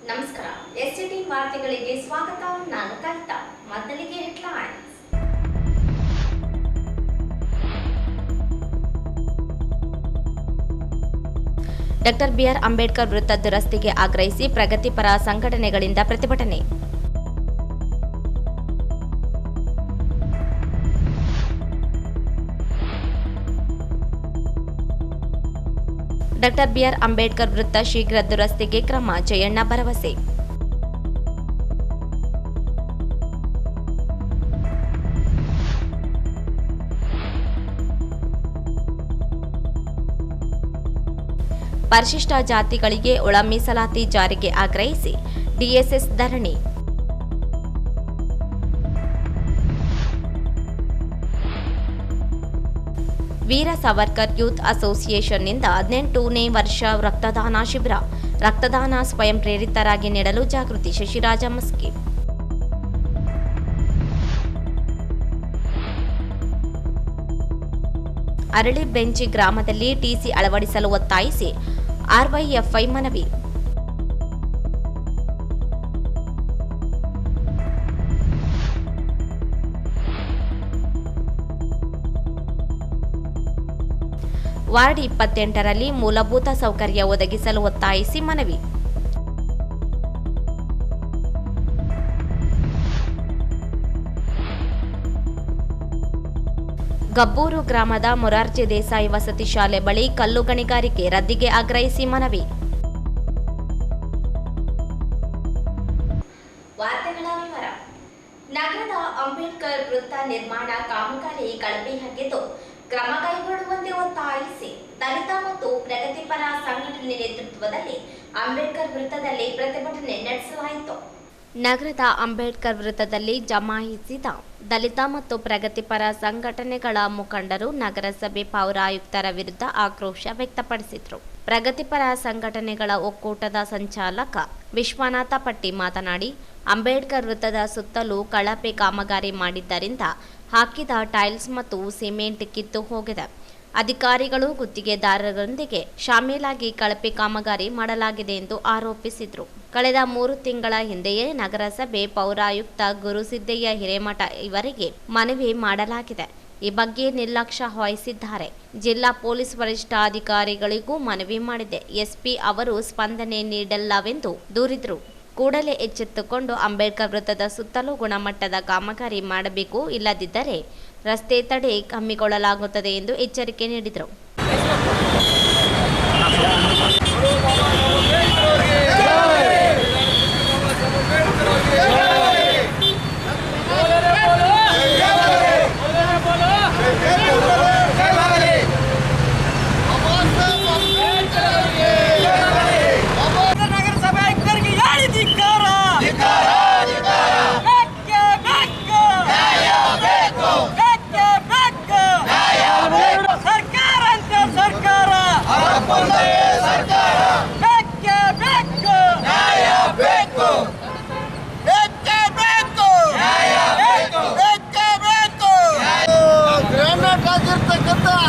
ನಮಸ್ಕಾರ. ಎಸ್ಸಿಟಿ ವಾರ್ತೆಗಳಿಗೆ ಸ್ವಾಗತ. ನಾನು ಕವಿತಾ. ಮೊದಲಿಗೆ ಹೆಡ್ಲೈನ್ಸ್. ಡಾಕ್ಟರ್ ಬಿಆರ್ ಅಂಬೇಡ್ಕರ್ ವೃತ್ತ ದುರಸ್ತಿಗೆ ಆಗ್ರಹಿಸಿ ಪ್ರಗತಿಪರ ಸಂಘಟನೆಗಳಿಂದ ಪ್ರತಿಭಟನೆ. ಡಾಕ್ಟರ್ ಬಿಆರ್ ಅಂಬೇಡ್ಕರ್ ವೃತ್ತ ಶೀಘ್ರ ದುರಸ್ತಿಗೆ ಕ್ರಮ, ಜಯಣ್ಣ ಭರವಸೆ. ಪರಿಶಿಷ್ಟ ಜಾತಿಗಳಿಗೆ ಒಳ ಮೀಸಲಾತಿ ಜಾರಿಗೆ ಆಗ್ರಹಿಸಿ ಡಿಎಸ್ಎಸ್ ಧರಣಿ. ವೀರ ಸಾವರ್ಕರ್ ಯೂತ್ ಅಸೋಸಿಯೇಷನ್ನಿಂದ 18ನೇ ವರ್ಷ ರಕ್ತದಾನ ಶಿಬಿರ. ರಕ್ತದಾನ ಸ್ವಯಂ ಪ್ರೇರಿತರಾಗಿ ನೀಡಲು ಜಾಗೃತಿ. ಶಶಿರಾಜ ಮಸ್ಕಿ. ಅರಳಿಬೆಂಚಿ ಗ್ರಾಮದಲ್ಲಿ ಟಿಸಿ ಅಳವಡಿಸಲು ಒತ್ತಾಯಿಸಿ ಆರ್ವೈಎಫ್ಐ ಮನವಿ. ವಾರ್ಡ್ 28ರಲ್ಲಿ ಮೂಲಭೂತ ಸೌಕರ್ಯ ಒದಗಿಸಲು ಒತ್ತಾಯಿಸಿ ಮನವಿ. ಗಬ್ಬೂರು ಗ್ರಾಮದ ಮೊರಾರ್ಜಿ ದೇಸಾಯಿ ವಸತಿ ಶಾಲೆ ಬಳಿ ಕಲ್ಲು ಗಣಿಗಾರಿಕೆ ರದ್ದಿಗೆ ಆಗ್ರಹಿಸಿ ಮನವಿ. ವಾರ್ತೆಗಳ ವಿವರ. ನಗರದ ಅಂಬೇಡ್ಕರ್ ವೃತ್ತ ನಿರ್ಮಾಣ ಕಾಮಗಾರಿ ಕಳಪೆ ಆಗಿದ್ದು ಕ್ರಮ ಕೈಗೊಳ್ಳುವಂತೆ ಒತ್ತಾಯಿಸಿ ದಲಿತ ಮತ್ತು ಪ್ರಗತಿಪರ ಸಂಘಟನೆ ನೇತೃತ್ವದಲ್ಲಿ ಅಂಬೇಡ್ಕರ್ ವೃತ್ತದಲ್ಲಿ ಪ್ರತಿಭಟನೆ ನಡೆಸಲಾಯಿತು. ನಗರದ ಅಂಬೇಡ್ಕರ್ ವೃತ್ತದಲ್ಲಿ ಜಮಾಯಿಸಿದ ದಲಿತ ಮತ್ತು ಪ್ರಗತಿಪರ ಸಂಘಟನೆಗಳ ಮುಖಂಡರು ನಗರಸಭೆ ಪೌರಾಯುಕ್ತರ ವಿರುದ್ಧ ಆಕ್ರೋಶ ವ್ಯಕ್ತಪಡಿಸಿದರು. ಪ್ರಗತಿಪರ ಸಂಘಟನೆಗಳ ಒಕ್ಕೂಟದ ಸಂಚಾಲಕ ವಿಶ್ವನಾಥ ಪಟ್ಟಿ ಮಾತನಾಡಿ, ಅಂಬೇಡ್ಕರ್ ವೃತ್ತದ ಸುತ್ತಲೂ ಕಳಪೆ ಕಾಮಗಾರಿ ಮಾಡಿದ್ದರಿಂದ ಹಾಕಿದ ಟೈಲ್ಸ್ ಮತ್ತು ಸಿಮೆಂಟ್ ಕಿತ್ತು ಹೋಗಿದೆ. ಅಧಿಕಾರಿಗಳು ಗುತ್ತಿಗೆದಾರರೊಂದಿಗೆ ಶಾಮೀಲಾಗಿ ಕಳಪೆ ಕಾಮಗಾರಿ ಮಾಡಲಾಗಿದೆ ಎಂದು ಆರೋಪಿಸಿದರು. ಕಳೆದ 3 ತಿಂಗಳ ಹಿಂದೆಯೇ ನಗರಸಭೆ ಪೌರಾಯುಕ್ತ ಗುರುಸಿದ್ದಯ್ಯ ಹಿರೇಮಠ ಇವರಿಗೆ ಮನವಿ ಮಾಡಲಾಗಿದೆ. ಈ ಬಗ್ಗೆ ನಿರ್ಲಕ್ಷ್ಯ ವಹಿಸಿದ್ದಾರೆ. ಜಿಲ್ಲಾ ಪೊಲೀಸ್ ವರಿಷ್ಠಾಧಿಕಾರಿಗಳಿಗೂ ಮನವಿ ಮಾಡಿದೆ. ಎಸ್ಪಿ ಅವರು ಸ್ಪಂದನೆ ನೀಡಿಲ್ಲವೆಂದು ದೂರಿದರು. ಕೂಡಲೇ ಎಚ್ಚೆತ್ತುಕೊಂಡು ಅಂಬೇಡ್ಕರ್ ವೃತ್ತದ ಸುತ್ತಲೂ ಗುಣಮಟ್ಟದ ಕಾಮಗಾರಿ ಮಾಡಬೇಕು, ಇಲ್ಲದಿದ್ದರೆ ರಸ್ತೆ ತಡೆ ಹಮ್ಮಿಕೊಳ್ಳಲಾಗುತ್ತದೆ ಎಂದು ಎಚ್ಚರಿಕೆ ನೀಡಿದರು.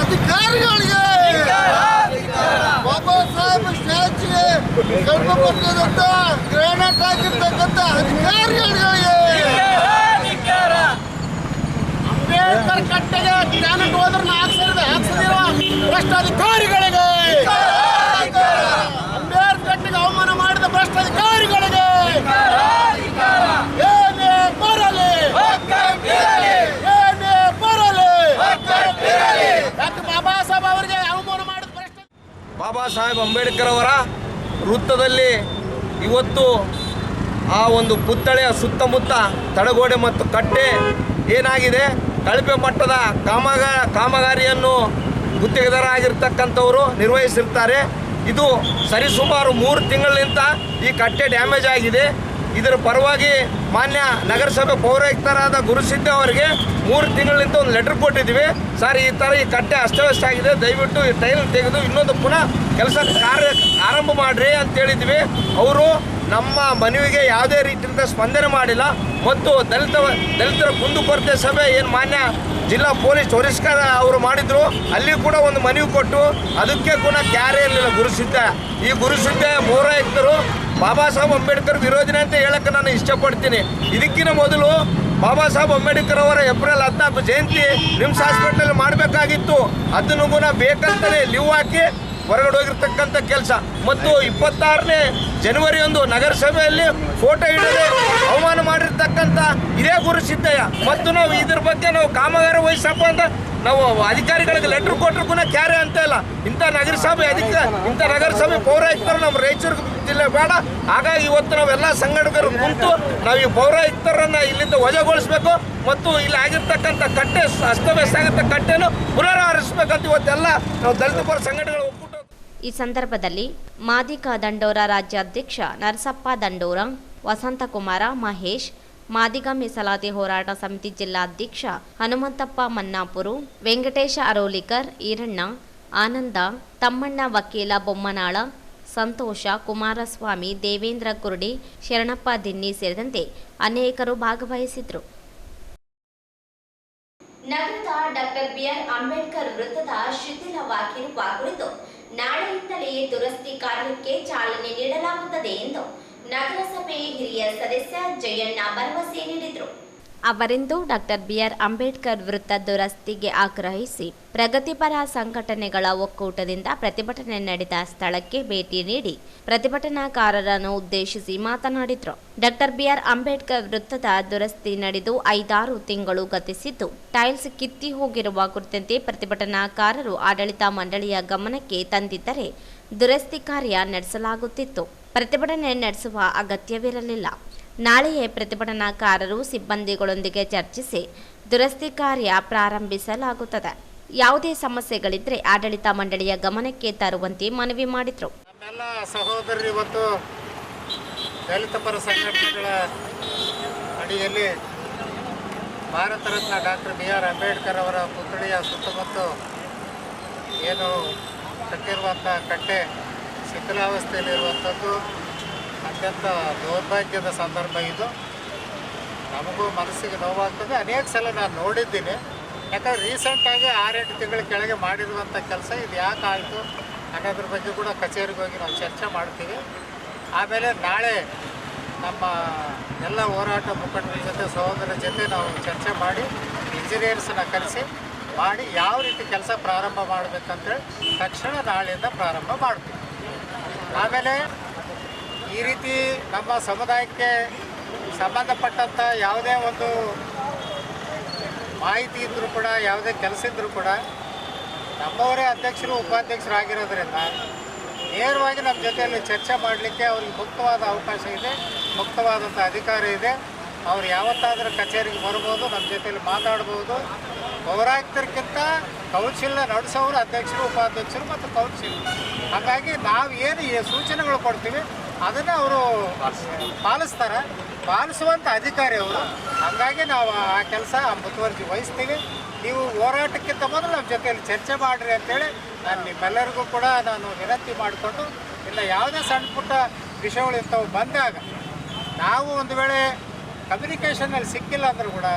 ಅಧಿಕಾರಿಗಳಿಗೆ ಬಾಬಾ ಸಾಹೇಬ್ ಸ್ಟ್ಯಾಚ್ಯೂಗೆ ಗರ್ಭಪಟ್ಟದಂತ ಗ್ರಾನೈಟ್ ಆಗಿರ್ತಕ್ಕಂಥ ಅಧಿಕಾರಿಗಳಿಗೆ, ಅಂಬೇಡ್ಕರ್ ಕಟ್ಟೆಗೆ ಗ್ರಾನೈಟ್ ಹೋದ್ರೆ ಹಾಕ್ಸದಿರೋ ಭ್ರಷ್ಟ ಅಧಿಕಾರಿಗಳಿಗೆ, ಅಂಬೇಡ್ಕರ್ ಕಟ್ಟೆಗೆ ಅವಮಾನ ಮಾಡಿದ ಭ್ರಷ್ಟ ಅಧಿಕಾರಿಗಳಿಗೆ ಏನೇ ಬರಲಿ, ಏನೇ ಬರಲಿ, ಬಾಬಾ ಸಾಹೇಬ್ ಅವರಿಗೆ ಅವಮಾನ ಮಾಡಿದ ಭ್ರಷ್ಟ. ಬಾಬಾ ಸಾಹೇಬ್ ಅಂಬೇಡ್ಕರ್ ಅವರ ವೃತ್ತದಲ್ಲಿ ಇವತ್ತು ಆ ಒಂದು ಪುತ್ಥಳಿಯ ಸುತ್ತಮುತ್ತ ತಡೆಗೋಡೆ ಮತ್ತು ಕಟ್ಟೆ ಏನಾಗಿದೆ, ಕಳಪೆ ಮಟ್ಟದ ಕಾಮಗಾರಿಯನ್ನು ಗುತ್ತಿಗೆದಾರರಾಗಿರ್ತಕ್ಕಂಥವರು ನಿರ್ವಹಿಸಿರ್ತಾರೆ. ಇದು ಸರಿಸುಮಾರು 3 ತಿಂಗಳಿಂದ ಈ ಕಟ್ಟೆ ಡ್ಯಾಮೇಜ್ ಆಗಿದೆ. ಇದರ ಪರವಾಗಿ ಮಾನ್ಯ ನಗರಸಭೆ ಪೌರಾಯುಕ್ತರಾದ ಗುರುಸಿದ್ದ ಅವರಿಗೆ 3 ತಿಂಗಳಿಂದ ಒಂದು ಲೆಟರ್ ಕೊಟ್ಟಿದ್ದೀವಿ. ಸರ್, ಈ ಥರ ಈ ಕಟ್ಟೆ ಅಸ್ತವ್ಯಸ್ತ ಆಗಿದೆ, ದಯವಿಟ್ಟು ಈ ಟೈಲ್ ತೆಗೆದು ಇನ್ನೊಂದು ಪುನಃ ಕೆಲಸ ಕಾರ್ಯ ಆರಂಭ ಮಾಡಿರಿ ಅಂತ ಹೇಳಿದ್ವಿ. ಅವರು ನಮ್ಮ ಮನವಿಗೆ ಯಾವುದೇ ರೀತಿಯಿಂದ ಸ್ಪಂದನೆ ಮಾಡಿಲ್ಲ. ಮತ್ತು ದಲಿತರ ಕುಂದುಕೊರತೆ ಸಭೆ ಏನು ಮಾನ್ಯ ಜಿಲ್ಲಾ ಪೊಲೀಸ್ ವರಿಷ್ಠರ ಅವರು ಮಾಡಿದ್ರು, ಅಲ್ಲಿ ಕೂಡ ಒಂದು ಮನವಿ ಕೊಟ್ಟು ಅದಕ್ಕೆ ಕೂಡ ಕ್ಯಾರೆ ಇರಲಿಲ್ಲ ಗುರುಸಿದ್ದ. ಈ ಗುರುಸಿದ್ದ ಪೌರಾಯುಕ್ತರು ಬಾಬಾ ಸಾಹೇಬ್ ಅಂಬೇಡ್ಕರ್ ವಿರೋಧಿನಿ ಅಂತ ಹೇಳಕ್ಕೆ ನಾನು ಇಷ್ಟಪಡ್ತೀನಿ. ಇದಕ್ಕಿಂತ ಮೊದಲು ಬಾಬಾ ಸಾಹೇಬ್ ಅಂಬೇಡ್ಕರ್ ಅವರ ಏಪ್ರಿಲ್ 14 ಜಯಂತಿ ನಿಮ್ಸ್ ಹಾಸ್ಪಿಟಲ್ ಮಾಡಬೇಕಾಗಿತ್ತು. ಅದನ್ನು ಕೂಡ ಬೇಕಂತಲೇ ಲೀವ್ ಹಾಕಿ ಹೊರಗಡೆ ಹೋಗಿರ್ತಕ್ಕಂಥ ಕೆಲಸ. ಮತ್ತು 26ನೇ ಜನವರಿಯಂದು ನಗರಸಭೆಯಲ್ಲಿ ಫೋಟೋ ಹಿಡಿದು ಅವಮಾನ ಮಾಡಿರ್ತಕ್ಕಂಥ ಇದೇ ಗುರುಸಿದ್ದಯ್ಯ. ಮತ್ತು ನಾವು ಇದ್ರ ಬಗ್ಗೆ ನಾವು ಕಾಮಗಾರಿ ವಹಿಸಪ್ಪ ಅಂತ ನಾವು ಅಧಿಕಾರಿಗಳಿಗೆ ಲೆಟ್ರ್ ಕೊಟ್ಟರು ಕೂಡ ಕ್ಯಾರೆ ಅಂತ ಇಲ್ಲ. ಇಂಥ ನಗರಸಭೆ ಪೌರಾಯುಕ್ತರು ನಮ್ಮ ರಾಯಚೂರು ಜಿಲ್ಲೆ ಬೇಡ. ಹಾಗಾಗಿ ಇವತ್ತು ನಾವೆಲ್ಲ ಸಂಘಟಕರು ಕುಂತು ನಾವು ಈ ಪೌರಾಯುಕ್ತರನ್ನು ಇಲ್ಲಿಂದ ವಜಾಗೊಳಿಸಬೇಕು ಮತ್ತು ಇಲ್ಲಿ ಆಗಿರ್ತಕ್ಕಂಥ ಕಟ್ಟೆ ಅಸ್ತವ್ಯಸ್ತ ಆಗಿರ್ತ ಕಟ್ಟೆಯನ್ನು ಪುನರಾವರ್ತಿಸಬೇಕಂತ ಇವತ್ತೆಲ್ಲ ನಾವು ದಲಿತ ಪರ ಸಂಘಟನೆಗಳು ಒಕ್ಕೂಟ. ಈ ಸಂದರ್ಭದಲ್ಲಿ ಮಾದಿಗ ದಂಡೋರ ರಾಜ್ಯಾಧ್ಯಕ್ಷ ನರಸಪ್ಪ ದಂಡೋರ, ವಸಂತಕುಮಾರ, ಮಹೇಶ್, ಮಾದಿಗ ಮೀಸಲಾತಿ ಹೋರಾಟ ಸಮಿತಿ ಜಿಲ್ಲಾಧ್ಯಕ್ಷ ಹನುಮಂತಪ್ಪ ಮನ್ನಾಪುರು, ವೆಂಕಟೇಶ ಅರೋಲಿಕರ್, ಈರಣ್ಣ, ಆನಂದ, ತಮ್ಮಣ್ಣ ವಕೀಲ ಬೊಮ್ಮನಾಳ, ಸಂತೋಷ, ಕುಮಾರಸ್ವಾಮಿ, ದೇವೇಂದ್ರ ಕುರುಡಿ, ಶರಣಪ್ಪ ದಿನ್ನಿ ಸೇರಿದಂತೆ ಅನೇಕರು ಭಾಗವಹಿಸಿದ್ರು. ನಗರದ ಡಾಕ್ಟರ್ ಬಿಆರ್ ಅಂಬೇಡ್ಕರ್ ವೃತ್ತದ ಶಿಥಿಲವಾಗಿರುವ ಕುರಿತು ನಾಳೆಯಿಂದಲೇ ದುರಸ್ತಿ ಕಾರ್ಯಕ್ಕೆ ಚಾಲನೆ ನೀಡಲಾಗುತ್ತದೆ ಎಂದು ನಗರಸಭೆ ಹಿರಿಯ ಸದಸ್ಯ ಜಯಣ್ಣ ಭರವಸೆ ನೀಡಿದರು. ಅವರಿಂದು ಡಾಕ್ಟರ್ ಬಿಆರ್ ಅಂಬೇಡ್ಕರ್ ವೃತ್ತ ದುರಸ್ತಿಗೆ ಆಗ್ರಹಿಸಿ ಪ್ರಗತಿಪರ ಸಂಘಟನೆಗಳ ಒಕ್ಕೂಟದಿಂದ ಪ್ರತಿಭಟನೆ ನಡೆದ ಸ್ಥಳಕ್ಕೆ ಭೇಟಿ ನೀಡಿ ಪ್ರತಿಭಟನಾಕಾರರನ್ನು ಉದ್ದೇಶಿಸಿ ಮಾತನಾಡಿದರು. ಡಾಕ್ಟರ್ ಬಿಆರ್ ಅಂಬೇಡ್ಕರ್ ವೃತ್ತದ ದುರಸ್ತಿ ನಡೆದು 5-6 ತಿಂಗಳು ಗತಿಸಿದ್ದು, ಟೈಲ್ಸ್ ಕಿತ್ತಿ ಹೋಗಿರುವ ಕುರಿತಂತೆ ಪ್ರತಿಭಟನಾಕಾರರು ಆಡಳಿತ ಮಂಡಳಿಯ ಗಮನಕ್ಕೆ ತಂದಿದ್ದರೆ ದುರಸ್ತಿ ಕಾರ್ಯ ನಡೆಸಲಾಗುತ್ತಿತ್ತು. ಪ್ರತಿಭಟನೆ ನಡೆಸುವ ಅಗತ್ಯವಿರಲಿಲ್ಲ. ನಾಳೆಯೇ ಪ್ರತಿಭಟನಾಕಾರರು ಸಿಬ್ಬಂದಿಗಳೊಂದಿಗೆ ಚರ್ಚಿಸಿ ದುರಸ್ತಿ ಕಾರ್ಯ ಪ್ರಾರಂಭಿಸಲಾಗುತ್ತದೆ. ಯಾವುದೇ ಸಮಸ್ಯೆಗಳಿದ್ದರೆ ಆಡಳಿತ ಮಂಡಳಿಯ ಗಮನಕ್ಕೆ ತರುವಂತೆ ಮನವಿ ಮಾಡಿದರು. ನಮ್ಮೆಲ್ಲ ಸಹೋದರರು ಇವತ್ತು ದಲಿತ ಪರ ಸಂಘಟನೆಗಳ ಅಡಿಯಲ್ಲಿ ಭಾರತ ರತ್ನ ಡಾಕ್ಟರ್ ಬಿಆರ್ ಅಂಬೇಡ್ಕರ್ ಅವರ ಪುತ್ಥಳಿಯ ಸುತ್ತಮುತ್ತ ಏನು ಕಟ್ಟಿರುವಂಥ ಕಟ್ಟೆ ಶಿಥಿಲಾವಸ್ಥೆಯಲ್ಲಿರುವಂಥದ್ದು ಅತ್ಯಂತ ದೌರ್ಭಾಗ್ಯದ ಸಂದರ್ಭ. ಇದು ನಮಗೂ ಮನಸ್ಸಿಗೆ ನೋವಾಗ್ತದೆ. ಅನೇಕ ಸಲ ನಾನು ನೋಡಿದ್ದೀನಿ. ಯಾಕಂದರೆ ರೀಸೆಂಟಾಗಿ 6-8 ತಿಂಗಳ ಕೆಳಗೆ ಮಾಡಿರುವಂಥ ಕೆಲಸ ಇದು ಯಾಕೆ ಆಯಿತು ಅನ್ನೋದ್ರ ಬಗ್ಗೆ ಕೂಡ ಕಚೇರಿಗೆ ಹೋಗಿ ನಾವು ಚರ್ಚೆ ಮಾಡ್ತೀವಿ. ಆಮೇಲೆ ನಾಳೆ ನಮ್ಮ ಎಲ್ಲ ಹೋರಾಟ ಮುಖಂಡರ ಜೊತೆ ಸಹೋದರರ ಜೊತೆ ನಾವು ಚರ್ಚೆ ಮಾಡಿ ಇಂಜಿನಿಯರ್ಸನ್ನ ಕರೆಸಿ ಮಾಡಿ ಯಾವ ರೀತಿ ಕೆಲಸ ಪ್ರಾರಂಭ ಮಾಡಬೇಕಂತೇಳಿ ತಕ್ಷಣ ನಾಳೆಯಿಂದ ಪ್ರಾರಂಭ ಮಾಡ್ತೀವಿ. ಆಮೇಲೆ ಈ ರೀತಿ ನಮ್ಮ ಸಮುದಾಯಕ್ಕೆ ಸಂಬಂಧಪಟ್ಟಂಥ ಯಾವುದೇ ಒಂದು ಮಾಹಿತಿ ಇದ್ದರೂ ಕೂಡ, ಯಾವುದೇ ಕೆಲಸ ಇದ್ದರೂ ಕೂಡ ನಮ್ಮವರೇ ಅಧ್ಯಕ್ಷರು ಉಪಾಧ್ಯಕ್ಷರು ಆಗಿರೋದ್ರಿಂದ ನೇರವಾಗಿ ನಮ್ಮ ಜೊತೆಯಲ್ಲಿ ಚರ್ಚೆ ಮಾಡಲಿಕ್ಕೆ ಅವ್ರಿಗೆ ಮುಕ್ತವಾದ ಅವಕಾಶ ಇದೆ, ಮುಕ್ತವಾದಂಥ ಅಧಿಕಾರ ಇದೆ. ಅವ್ರು ಯಾವತ್ತಾದರೂ ಕಚೇರಿಗೆ ಬರ್ಬೋದು, ನಮ್ಮ ಜೊತೆಯಲ್ಲಿ ಮಾತಾಡ್ಬೋದು. ಪೌರಾಯುಕ್ತರಿಗಿಂತ ಕೌನ್ಸಿಲ್ನ ನಡೆಸೋರು ಅಧ್ಯಕ್ಷರು, ಉಪಾಧ್ಯಕ್ಷರು ಮತ್ತು ಕೌನ್ಸಿಲ್. ಹಾಗಾಗಿ ನಾವು ಏನು ಸೂಚನೆಗಳು ಕೊಡ್ತೀವಿ ಅದನ್ನು ಅವರು ಪಾಲಿಸ್ತಾರೆ, ಪಾಲಿಸುವಂಥ ಅಧಿಕಾರಿ ಅವರು. ಹಾಗಾಗಿ ನಾವು ಆ ಕೆಲಸ ಮುತುವರ್ಜಿ ವಹಿಸ್ತೀವಿ. ನೀವು ಹೋರಾಟಕ್ಕಿಂತ ಮೊದಲು ನಮ್ಮ ಜೊತೆಯಲ್ಲಿ ಚರ್ಚೆ ಮಾಡಿರಿ ಅಂತೇಳಿ ನಾನು ನಿಮ್ಮೆಲ್ಲರಿಗೂ ಕೂಡ ನಾನು ವಿನಂತಿ ಮಾಡಿಕೊಂಡು, ಇಲ್ಲ ಯಾವುದೇ ಸಣ್ಣ ಪುಟ್ಟ ವಿಷಯಗಳು ಇಂಥವು ಬಂದಾಗ ನಾವು ಒಂದು ವೇಳೆ ಕಮ್ಯುನಿಕೇಷನಲ್ಲಿ ಸಿಕ್ಕಿಲ್ಲ ಅಂದರೂ ಕೂಡ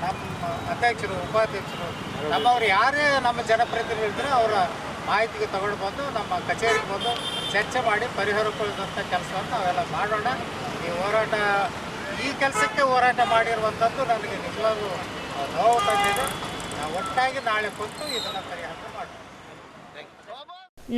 ನಮ್ಮ ಅಧ್ಯಕ್ಷರು, ಉಪಾಧ್ಯಕ್ಷರು, ನಮ್ಮವ್ರು ಯಾರೇ ನಮ್ಮ ಜನಪ್ರತಿನಿಧಿಗಳಿದ್ರೆ ಅವರ ಮಾಹಿತಿಗೆ ತಗೊಂಡು ಬಂದು ನಮ್ಮ ಕಚೇರಿಗೆ ಬಂದು ಚರ್ಚೆ ಮಾಡಿ ಪರಿಹಾರಗೊಳಿಸುವಂಥ ಕೆಲಸವನ್ನು ನಾವೆಲ್ಲ ಮಾಡೋಣ. ಈ ಕೆಲಸಕ್ಕೆ ಹೋರಾಟ ಮಾಡಿರುವಂಥದ್ದು ನನಗೆ ನಿಜವಾಗ್ಲೂ ನೋವು ತಂದಿದೆ. ನಾವು ಒಟ್ಟಾಗಿ ನಾಳೆ ಕುಂತು ಇದನ್ನು ಪರಿಹಾರ ಮಾಡೋಣ.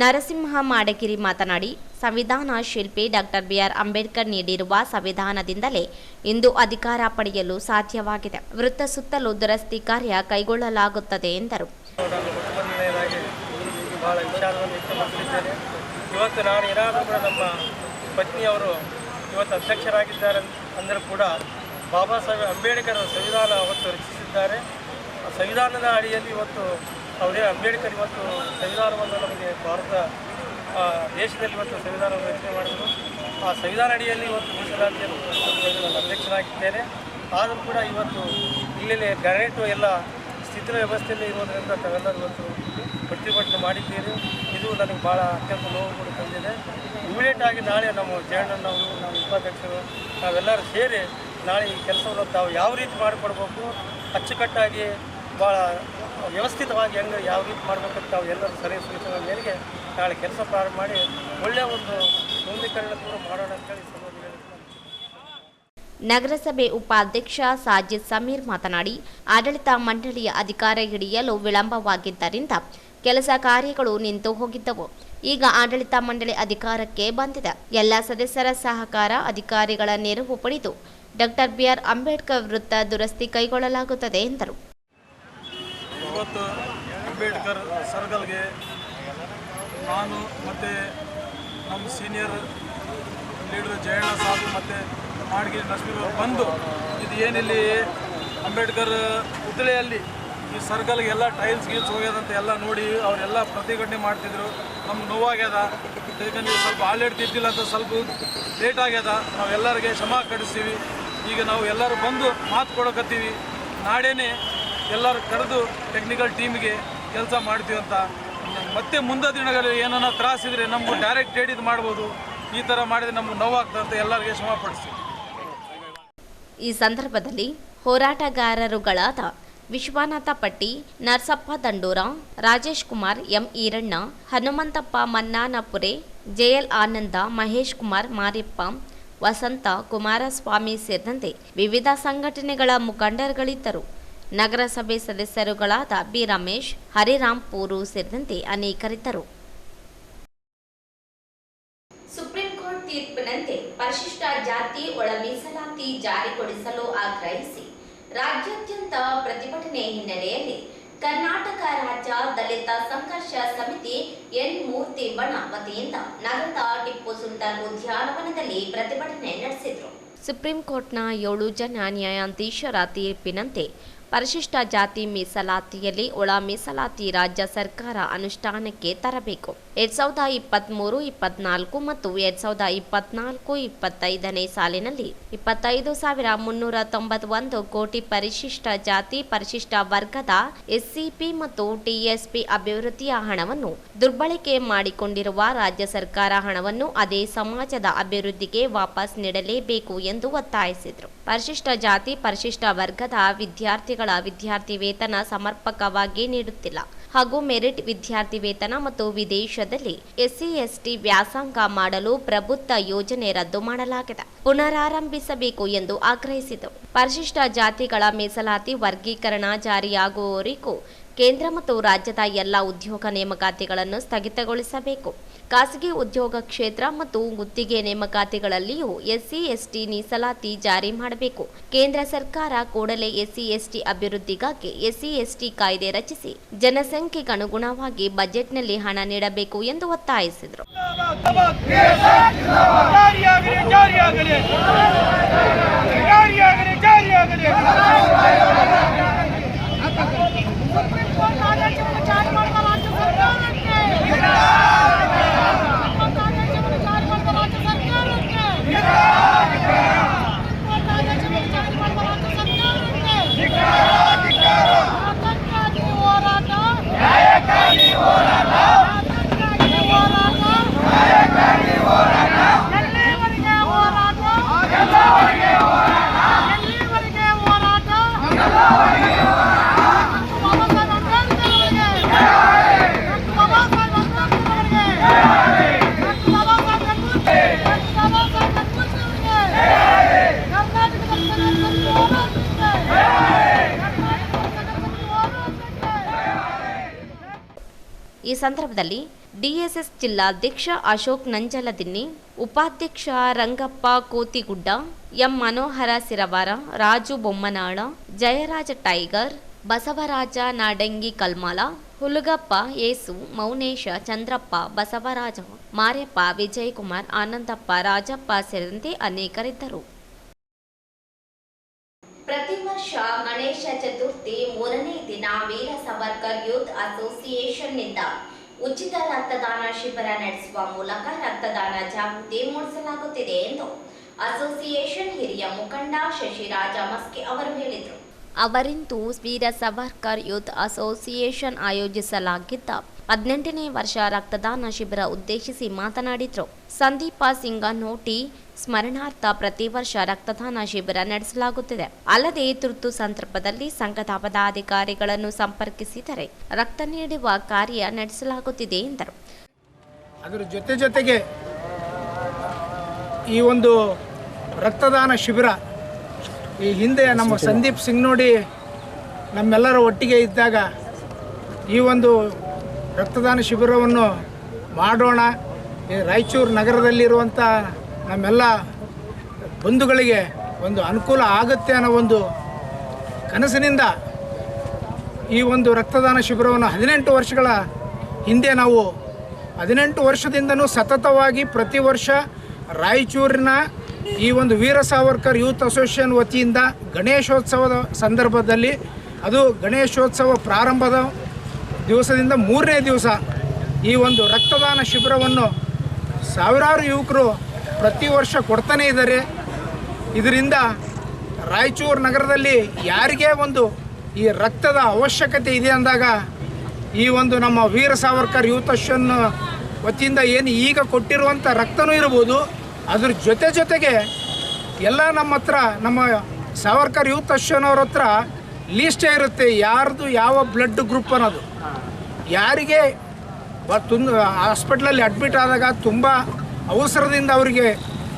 ನರಸಿಂಹ ಮಾಡಗಿರಿ ಮಾತನಾಡಿ, ಸಂವಿಧಾನ ಶಿಲ್ಪಿ ಡಾಕ್ಟರ್ ಬಿಆರ್ ಅಂಬೇಡ್ಕರ್ ನೀಡಿರುವ ಸಂವಿಧಾನದಿಂದಲೇ ಇಂದು ಅಧಿಕಾರ ಪಡೆಯಲು ಸಾಧ್ಯವಾಗಿದೆ. ವೃತ್ತ ಸುತ್ತಲೂ ದುರಸ್ತಿ ಕಾರ್ಯ ಕೈಗೊಳ್ಳಲಾಗುತ್ತದೆ ಎಂದರು. ಭಾಳ ವಿಚಾರವನ್ನು ವ್ಯಕ್ತಪಡಿಸಿದ್ದೇನೆ. ಇವತ್ತು ನಾನು ಏನಾದರೂ ಕೂಡ ನಮ್ಮ ಪತ್ನಿಯವರು ಇವತ್ತು ಅಧ್ಯಕ್ಷರಾಗಿದ್ದಾರೆ ಅಂದರೂ ಕೂಡ ಬಾಬಾ ಸಾಹೇಬ್ ಅಂಬೇಡ್ಕರ್ ಸಂವಿಧಾನ ಅವತ್ತು ರಚಿಸಿದ್ದಾರೆ. ಆ ಸಂವಿಧಾನದ ಅಡಿಯಲ್ಲಿ ಇವತ್ತು ಅವರೇ ಅಂಬೇಡ್ಕರ್ ಇವತ್ತು ಸಂವಿಧಾನವನ್ನು ನಮಗೆ ಭಾರತ ದೇಶದಲ್ಲಿ ಇವತ್ತು ಸಂವಿಧಾನವನ್ನು ರಚನೆ ಮಾಡಿದರು. ಆ ಸಂವಿಧಾನ ಅಡಿಯಲ್ಲಿ ಇವತ್ತು ಮೀಸಲಾತಿಯನ್ನು ನಾನು ಅಧ್ಯಕ್ಷನಾಗಿದ್ದೇನೆ. ಆದರೂ ಕೂಡ ಇವತ್ತು ಇಲ್ಲಿ ಗ್ರಾನೈಟು ಎಲ್ಲ ಸ್ಥಿತಿನ ವ್ಯವಸ್ಥೆಯಲ್ಲಿ ಇರೋದರಿಂದ ತಾವೆಲ್ಲರೂ ಇವತ್ತು ಪ್ರತಿಭಟನೆ ಮಾಡಿದ್ದೀರಿ. ಇದು ನನಗೆ ಭಾಳ ಅತ್ಯಂತ ನೋವು ಕೂಡ ತಂದಿದೆ. ಇಮಿಡಿಯೇಟಾಗಿ ನಾಳೆ ನಮ್ಮ ಜಯಣ್ಣನವರು, ನಮ್ಮ ಉಪಾಧ್ಯಕ್ಷರು ನಾವೆಲ್ಲರೂ ಸೇರಿ ನಾಳೆ ಈ ಕೆಲಸವನ್ನು ತಾವು ಯಾವ ರೀತಿ ಮಾಡಿಕೊಡ್ಬೇಕು, ಅಚ್ಚುಕಟ್ಟಾಗಿ ಭಾಳ ವ್ಯವಸ್ಥಿತವಾಗಿ ಹೆಂಗೆ ಯಾವ ರೀತಿ ಮಾಡಬೇಕಂತ ತಾವು ಎಲ್ಲರೂ ಸಲಹೆ ಸೂಚನೆ ಮೇರೆಗೆ ನಾಳೆ ಕೆಲಸ ಪ್ರಾರಂಭ ಮಾಡಿ ಒಳ್ಳೆಯ ಒಂದು ಸೌಂದೀಕರಣ ಕೂಡ ಮಾಡೋಣ ಅಂತೇಳಿ ನಗರಸಭೆ ಉಪಾಧ್ಯಕ್ಷ ಸಾಜಿದ್ ಸಮೀರ್ ಮಾತನಾಡಿ, ಆಡಳಿತ ಮಂಡಳಿಯ ಅಧಿಕಾರ ಹಿಡಿಯಲು ವಿಳಂಬವಾಗಿದ್ದರಿಂದ ಕೆಲಸ ಕಾರ್ಯಗಳು ನಿಂತು ಹೋಗಿದ್ದವು. ಈಗ ಆಡಳಿತ ಮಂಡಳಿ ಅಧಿಕಾರಕ್ಕೆ ಬಂದಿದೆ. ಎಲ್ಲ ಸದಸ್ಯರ ಸಹಕಾರ, ಅಧಿಕಾರಿಗಳ ನೆರವು ಪಡೆದು ಡಾಕ್ಟರ್ ಬಿಆರ್ ಅಂಬೇಡ್ಕರ್ ವೃತ್ತ ದುರಸ್ತಿ ಕೈಗೊಳ್ಳಲಾಗುತ್ತದೆ ಎಂದರು. ಇವತ್ತು ಅಂಬೇಡ್ಕರ್ ಸರ್ಕಲ್ಗೆ ನಾನು ಮತ್ತು ನಮ್ಮ ಸೀನಿಯರ್ ಲೀಡರ್ ಜಯಣ್ಣ ಸಾಬು ಮತ್ತು ಮಾಡಗಿರಿ ನಸ್ಮೀರ್ ಅವರು ಬಂದು ಇದು ಏನಿಲ್ಲಿ ಅಂಬೇಡ್ಕರ್ ಪುತ್ಳೆಯಲ್ಲಿ ಈ ಸರ್ಕಲ್ಗೆ ಎಲ್ಲ ಟೈಲ್ಸ್ ಗೀಲ್ಸ್ ಹೋಗ್ಯದಂತ ಎಲ್ಲ ನೋಡಿ ಅವರೆಲ್ಲ ಪ್ರತಿಭಟನೆ ಮಾಡ್ತಿದ್ರು. ನಮ್ಗೆ ನೋವಾಗ್ಯದ, ಯಾಕಂದರೆ ಸ್ವಲ್ಪ ಆಡಳಿತಿದ್ದಿಲ್ಲ ಅಂತ ಸ್ವಲ್ಪ ಲೇಟ್ ಆಗ್ಯದ. ನಾವೆಲ್ಲರಿಗೆ ಕ್ಷಮಾ ಕಡಿಸ್ತೀವಿ. ಈಗ ನಾವು ಎಲ್ಲರೂ ಬಂದು ಮಾತು ಕೊಡಕತ್ತೀವಿ. ನಾಡೇನೆ ಎಲ್ಲರೂ ಕರೆದು ಟೆಕ್ನಿಕಲ್ ಟೀಮ್ಗೆ ಕೆಲಸ ಮಾಡ್ತೀವಿ ಅಂತ. ಮತ್ತೆ ಮುಂದೆ ದಿನಗಳಲ್ಲಿ ಏನನ್ನ ತ್ರಾಸಿದ್ರೆ ನಮಗೂ ಡೈರೆಕ್ಟ್ ಹೇಳಿದ್ದು ಮಾಡ್ಬೋದು. ಈ ಥರ ಮಾಡಿದರೆ ನಮ್ಗೆ ನೋವಾಗ್ತದೆ ಅಂತ ಎಲ್ಲರಿಗೆ ಕ್ಷಮಾ ಪಡಿಸ್ತೀವಿ. ಈ ಸಂದರ್ಭದಲ್ಲಿ ಹೋರಾಟಗಾರರುಗಳಾದ ವಿಶ್ವನಾಥ ಪಟ್ಟಿ, ನರಸಪ್ಪ ದಂಡೂರ, ರಾಜೇಶ್ ಕುಮಾರ್, ಎಂ ಈರಣ್ಣ, ಹನುಮಂತಪ್ಪ ಮನ್ನಾನಪುರೆ, ಜೆಎಲ್ ಆನಂದ, ಮಹೇಶ್ ಕುಮಾರ್ ಮಾರಿಪ್ಪ, ವಸಂತ, ಕುಮಾರಸ್ವಾಮಿ ಸೇರಿದಂತೆ ವಿವಿಧ ಸಂಘಟನೆಗಳ ಮುಖಂಡರುಗಳಿದ್ದರು. ನಗರಸಭೆ ಸದಸ್ಯರುಗಳಾದ ಬಿ ರಮೇಶ್, ಹರಿರಾಂಪೂರು ಸೇರಿದಂತೆ ಅನೇಕರಿದ್ದರು. ಸುಪ್ರೀಂ ಕೋರ್ಟ್ ತೀರ್ಪಿನಂತೆ ಪರಿಶಿಷ್ಟ ಜಾತಿ ಒಳ ಮೀಸಲಾತಿ ಜಾರಿಗೊಳಿಸಲು ಆಗ್ರಹಿಸಿ ರಾಜ್ಯಾದ್ಯಂತ ಪ್ರತಿಭಟನೆ ಹಿನ್ನೆಲೆಯಲ್ಲಿ ಕರ್ನಾಟಕ ರಾಜ್ಯ ದಲಿತ ಸಂಘರ್ಷ ಸಮಿತಿ ಎನ್ ಮೂರ್ತಿ ಬಣ ವತಿಯಿಂದ ನಗರದ ಟಿಪ್ಪು ಸುಲ್ತಾನ್ ಉದ್ಯಾನವನದಲ್ಲಿ ಪ್ರತಿಭಟನೆ ನಡೆಸಿದರು. ಸುಪ್ರೀಂ ಕೋರ್ಟ್ನ 7 ಜನ ನ್ಯಾಯಾಧೀಶರ ತೀರ್ಪಿನಂತೆ ಪರಿಶಿಷ್ಟ ಜಾತಿ ಮೀಸಲಾತಿಯಲ್ಲಿ ಒಳ ಮೀಸಲಾತಿ ರಾಜ್ಯ ಸರ್ಕಾರ ಅನುಷ್ಠಾನಕ್ಕೆ ತರಬೇಕು. 2023-24 ಮತ್ತು 2024-25ನೇ ಸಾಲಿನಲ್ಲಿ 25,391 ಕೋಟಿ ಪರಿಶಿಷ್ಟ ಜಾತಿ ಪರಿಶಿಷ್ಟ ವರ್ಗದ ಎಸ್ಸಿಪಿ ಮತ್ತು ಟಿಎಸ್ಪಿ ಅಭಿವೃದ್ಧಿಯ ಹಣವನ್ನು ದುರ್ಬಳಕೆ ಮಾಡಿಕೊಂಡಿರುವ ರಾಜ್ಯ ಸರ್ಕಾರ ಹಣವನ್ನು ಅದೇ ಸಮಾಜದ ಅಭಿವೃದ್ಧಿಗೆ ವಾಪಸ್ ನೀಡಲೇಬೇಕು ಎಂದು ಒತ್ತಾಯಿಸಿದರು. ಪರಿಶಿಷ್ಟ ಜಾತಿ ಪರಿಶಿಷ್ಟ ವರ್ಗದ ವಿದ್ಯಾರ್ಥಿಗಳ ವಿದ್ಯಾರ್ಥಿ ವೇತನ ಸಮರ್ಪಕವಾಗಿ ನೀಡುತ್ತಿಲ್ಲ ಹಾಗೂ ಮೆರಿಟ್ ವಿದ್ಯಾರ್ಥಿ ವೇತನ ಮತ್ತು ವಿದೇಶದಲ್ಲಿ ಎಸ್ಸಿ/ಎಸ್ಟಿ ವ್ಯಾಸಂಗ ಮಾಡಲು ಪ್ರಬುದ್ಧ ಯೋಜನೆ ರದ್ದು ಮಾಡಲಾಗಿದೆ, ಪುನರಾರಂಭಿಸಬೇಕು ಎಂದು ಆಗ್ರಹಿಸಿದರು. ಪರಿಶಿಷ್ಟ ಜಾತಿಗಳ ಮೀಸಲಾತಿ ವರ್ಗೀಕರಣ ಜಾರಿಯಾಗುವವರೆಗೂ ಕೇಂದ್ರ ಮತ್ತು ರಾಜ್ಯದ ಎಲ್ಲ ಉದ್ಯೋಗ ನೇಮಕಾತಿಗಳನ್ನು ಸ್ಥಗಿತಗೊಳಿಸಬೇಕು. ಖಾಸಗಿ ಉದ್ಯೋಗ ಕ್ಷೇತ್ರ ಮತ್ತು ಗುತ್ತಿಗೆ ನೇಮಕಾತಿಗಳಲ್ಲಿಯೂ ಎಸ್ಸಿ/ಎಸ್ಟಿ ಮೀಸಲಾತಿ ಜಾರಿ ಮಾಡಬೇಕು. ಕೇಂದ್ರ ಸರ್ಕಾರ ಕೂಡಲೇ ಎಸ್ಸಿ/ಎಸ್ಟಿ ಅಭಿವೃದ್ಧಿಗಾಗಿ ಎಸ್ಸಿ/ಎಸ್ಟಿ ಕಾಯ್ದೆ ರಚಿಸಿ ಜನಸಂಖ್ಯೆಗನುಗುಣವಾಗಿ ಬಜೆಟ್ನಲ್ಲಿ ಹಣ ನೀಡಬೇಕು ಎಂದು ಒತ್ತಾಯಿಸಿದರು. ಈ ಸಂದರ್ಭದಲ್ಲಿ ಡಿಎಸ್ಎಸ್ ಜಿಲ್ಲಾಧ್ಯಕ್ಷ ಅಶೋಕ್ ನಂಜಲದಿನ್ನಿ, ಉಪಾಧ್ಯಕ್ಷ ರಂಗಪ್ಪ ಕೋತಿಗುಡ್ಡ, ಎಂ ಮನೋಹರ ಸಿರವಾರ, ರಾಜು ಬೊಮ್ಮನಾಳ, ಜಯರಾಜ ಟೈಗರ್, ಬಸವರಾಜ ನಾಡಂಗಿ ಕಲ್ಮಾಲ, ಹುಲಗಪ್ಪ, ಯೇಸು, ಮೌನೇಶ, ಚಂದ್ರಪ್ಪ, ಬಸವರಾಜ, ಮಾರ್ಯಪ್ಪ, ವಿಜಯಕುಮಾರ್, ಆನಂದಪ್ಪ, ರಾಜಪ್ಪ ಸೇರಿದಂತೆ ಅನೇಕರಿದ್ದರು. ಪ್ರತಿ ವರ್ಷ ಗಣೇಶ ಚತುರ್ಥಿ 3ನೇ ದಿನ ವೀರ ಸಾವರ್ಕರ್ ಯೂತ್ ಅಸೋಸಿಯೇಷನ್ನಿಂದ ಉಚಿತ ರಕ್ತದಾನ ಶಿಬಿರ ನಡೆಸುವ ಮೂಲಕ ರಕ್ತದಾನ ಜಾಗೃತಿ ಮೂಡಿಸಲಾಗುತ್ತಿದೆ ಎಂದು ಅಸೋಸಿಯೇಷನ್ ಹಿರಿಯ ಮುಖಂಡ ಶಶಿರಾಜ ಮಸ್ಕೆ ಅವರು ಹೇಳಿದರು. ಅವರಿಂದು ವೀರ ಸಾವರ್ಕರ್ ಯೂತ್ ಅಸೋಸಿಯೇಷನ್ ಆಯೋಜಿಸಲಾಗಿದ್ದ 18ನೇ ವರ್ಷ ರಕ್ತದಾನ ಶಿಬಿರ ಉದ್ದೇಶಿಸಿ ಮಾತನಾಡಿದರು. ಸಂದೀಪ ಸಿಂಗನೋಟಿ ಸ್ಮರಣಾರ್ಥ ಪ್ರತಿ ವರ್ಷ ರಕ್ತದಾನ ಶಿಬಿರ ನಡೆಸಲಾಗುತ್ತಿದೆ. ಅಲ್ಲದೆ ತುರ್ತು ಸಂದರ್ಭದಲ್ಲಿ ಸಂಘದ ಪದಾಧಿಕಾರಿಗಳನ್ನು ಸಂಪರ್ಕಿಸಿದರೆ ರಕ್ತ ನೀಡುವ ಕಾರ್ಯ ನಡೆಸಲಾಗುತ್ತಿದೆ ಎಂದರು. ಅದರ ಜೊತೆಗೆ ಈ ಒಂದು ರಕ್ತದಾನ ಶಿಬಿರ ಈ ಹಿಂದೆ ನಮ್ಮ ಸಂದೀಪ್ ಸಿಂಗ್ನೋಡಿ ನಮ್ಮೆಲ್ಲರ ಒಟ್ಟಿಗೆ ಇದ್ದಾಗ ಈ ಒಂದು ರಕ್ತದಾನ ಶಿಬಿರವನ್ನು ಮಾಡೋಣ, ಈ ರಾಯಚೂರು ನಗರದಲ್ಲಿರುವಂಥ ನಮ್ಮೆಲ್ಲ ಬಂಧುಗಳಿಗೆ ಒಂದು ಅನುಕೂಲ ಆಗುತ್ತೆ ಅನ್ನೋ ಒಂದು ಕನಸಿನಿಂದ ಈ ಒಂದು ರಕ್ತದಾನ ಶಿಬಿರವನ್ನು 18 ವರ್ಷಗಳ ಹಿಂದೆ ನಾವು 18 ವರ್ಷದಿಂದನೂ ಸತತವಾಗಿ ಪ್ರತಿ ವರ್ಷ ರಾಯಚೂರಿನ ಈ ಒಂದು ವೀರ ಸಾವರ್ಕರ್ ಯೂತ್ ಅಸೋಸಿಯೇಷನ್ ವತಿಯಿಂದ ಗಣೇಶೋತ್ಸವದ ಸಂದರ್ಭದಲ್ಲಿ, ಅದು ಗಣೇಶೋತ್ಸವ ಪ್ರಾರಂಭದ ದಿವಸದಿಂದ 3ನೇ ದಿವಸ ಈ ಒಂದು ರಕ್ತದಾನ ಶಿಬಿರವನ್ನು ಸಾವಿರಾರು ಯುವಕರು ಪ್ರತಿ ವರ್ಷ ಕೊಡ್ತಾನೇ ಇದ್ದಾರೆ. ಇದರಿಂದ ರಾಯಚೂರು ನಗರದಲ್ಲಿ ಯಾರಿಗೇ ಒಂದು ಈ ರಕ್ತದ ಅವಶ್ಯಕತೆ ಇದೆ ಅಂದಾಗ ಈ ಒಂದು ನಮ್ಮ ವೀರ ಸಾವರ್ಕರ್ ಯೂತ್ ಅಸೋಸಿಯೇಷನ್ ವತಿಯಿಂದ ಏನು ಈಗ ಕೊಟ್ಟಿರುವಂಥ ರಕ್ತನೂ ಇರ್ಬೋದು, ಅದ್ರ ಜೊತೆಗೆ ಎಲ್ಲ ನಮ್ಮ ಹತ್ರ ನಮ್ಮ ಸಾವರ್ಕರ್ ಯೂತ್ ಅಸೋಸಿಯೇಷನ್ ಅವ್ರ ಹತ್ರ ಲೀಸ್ಟೇ ಇರುತ್ತೆ, ಯಾರ್ದು ಯಾವ ಬ್ಲಡ್ ಗ್ರೂಪ್ ಅನ್ನೋದು. ಯಾರಿಗೆ ಹಾಸ್ಪಿಟ್ಲಲ್ಲಿ ಅಡ್ಮಿಟ್ ಆದಾಗ ತುಂಬ ಅವಸರದಿಂದ ಅವರಿಗೆ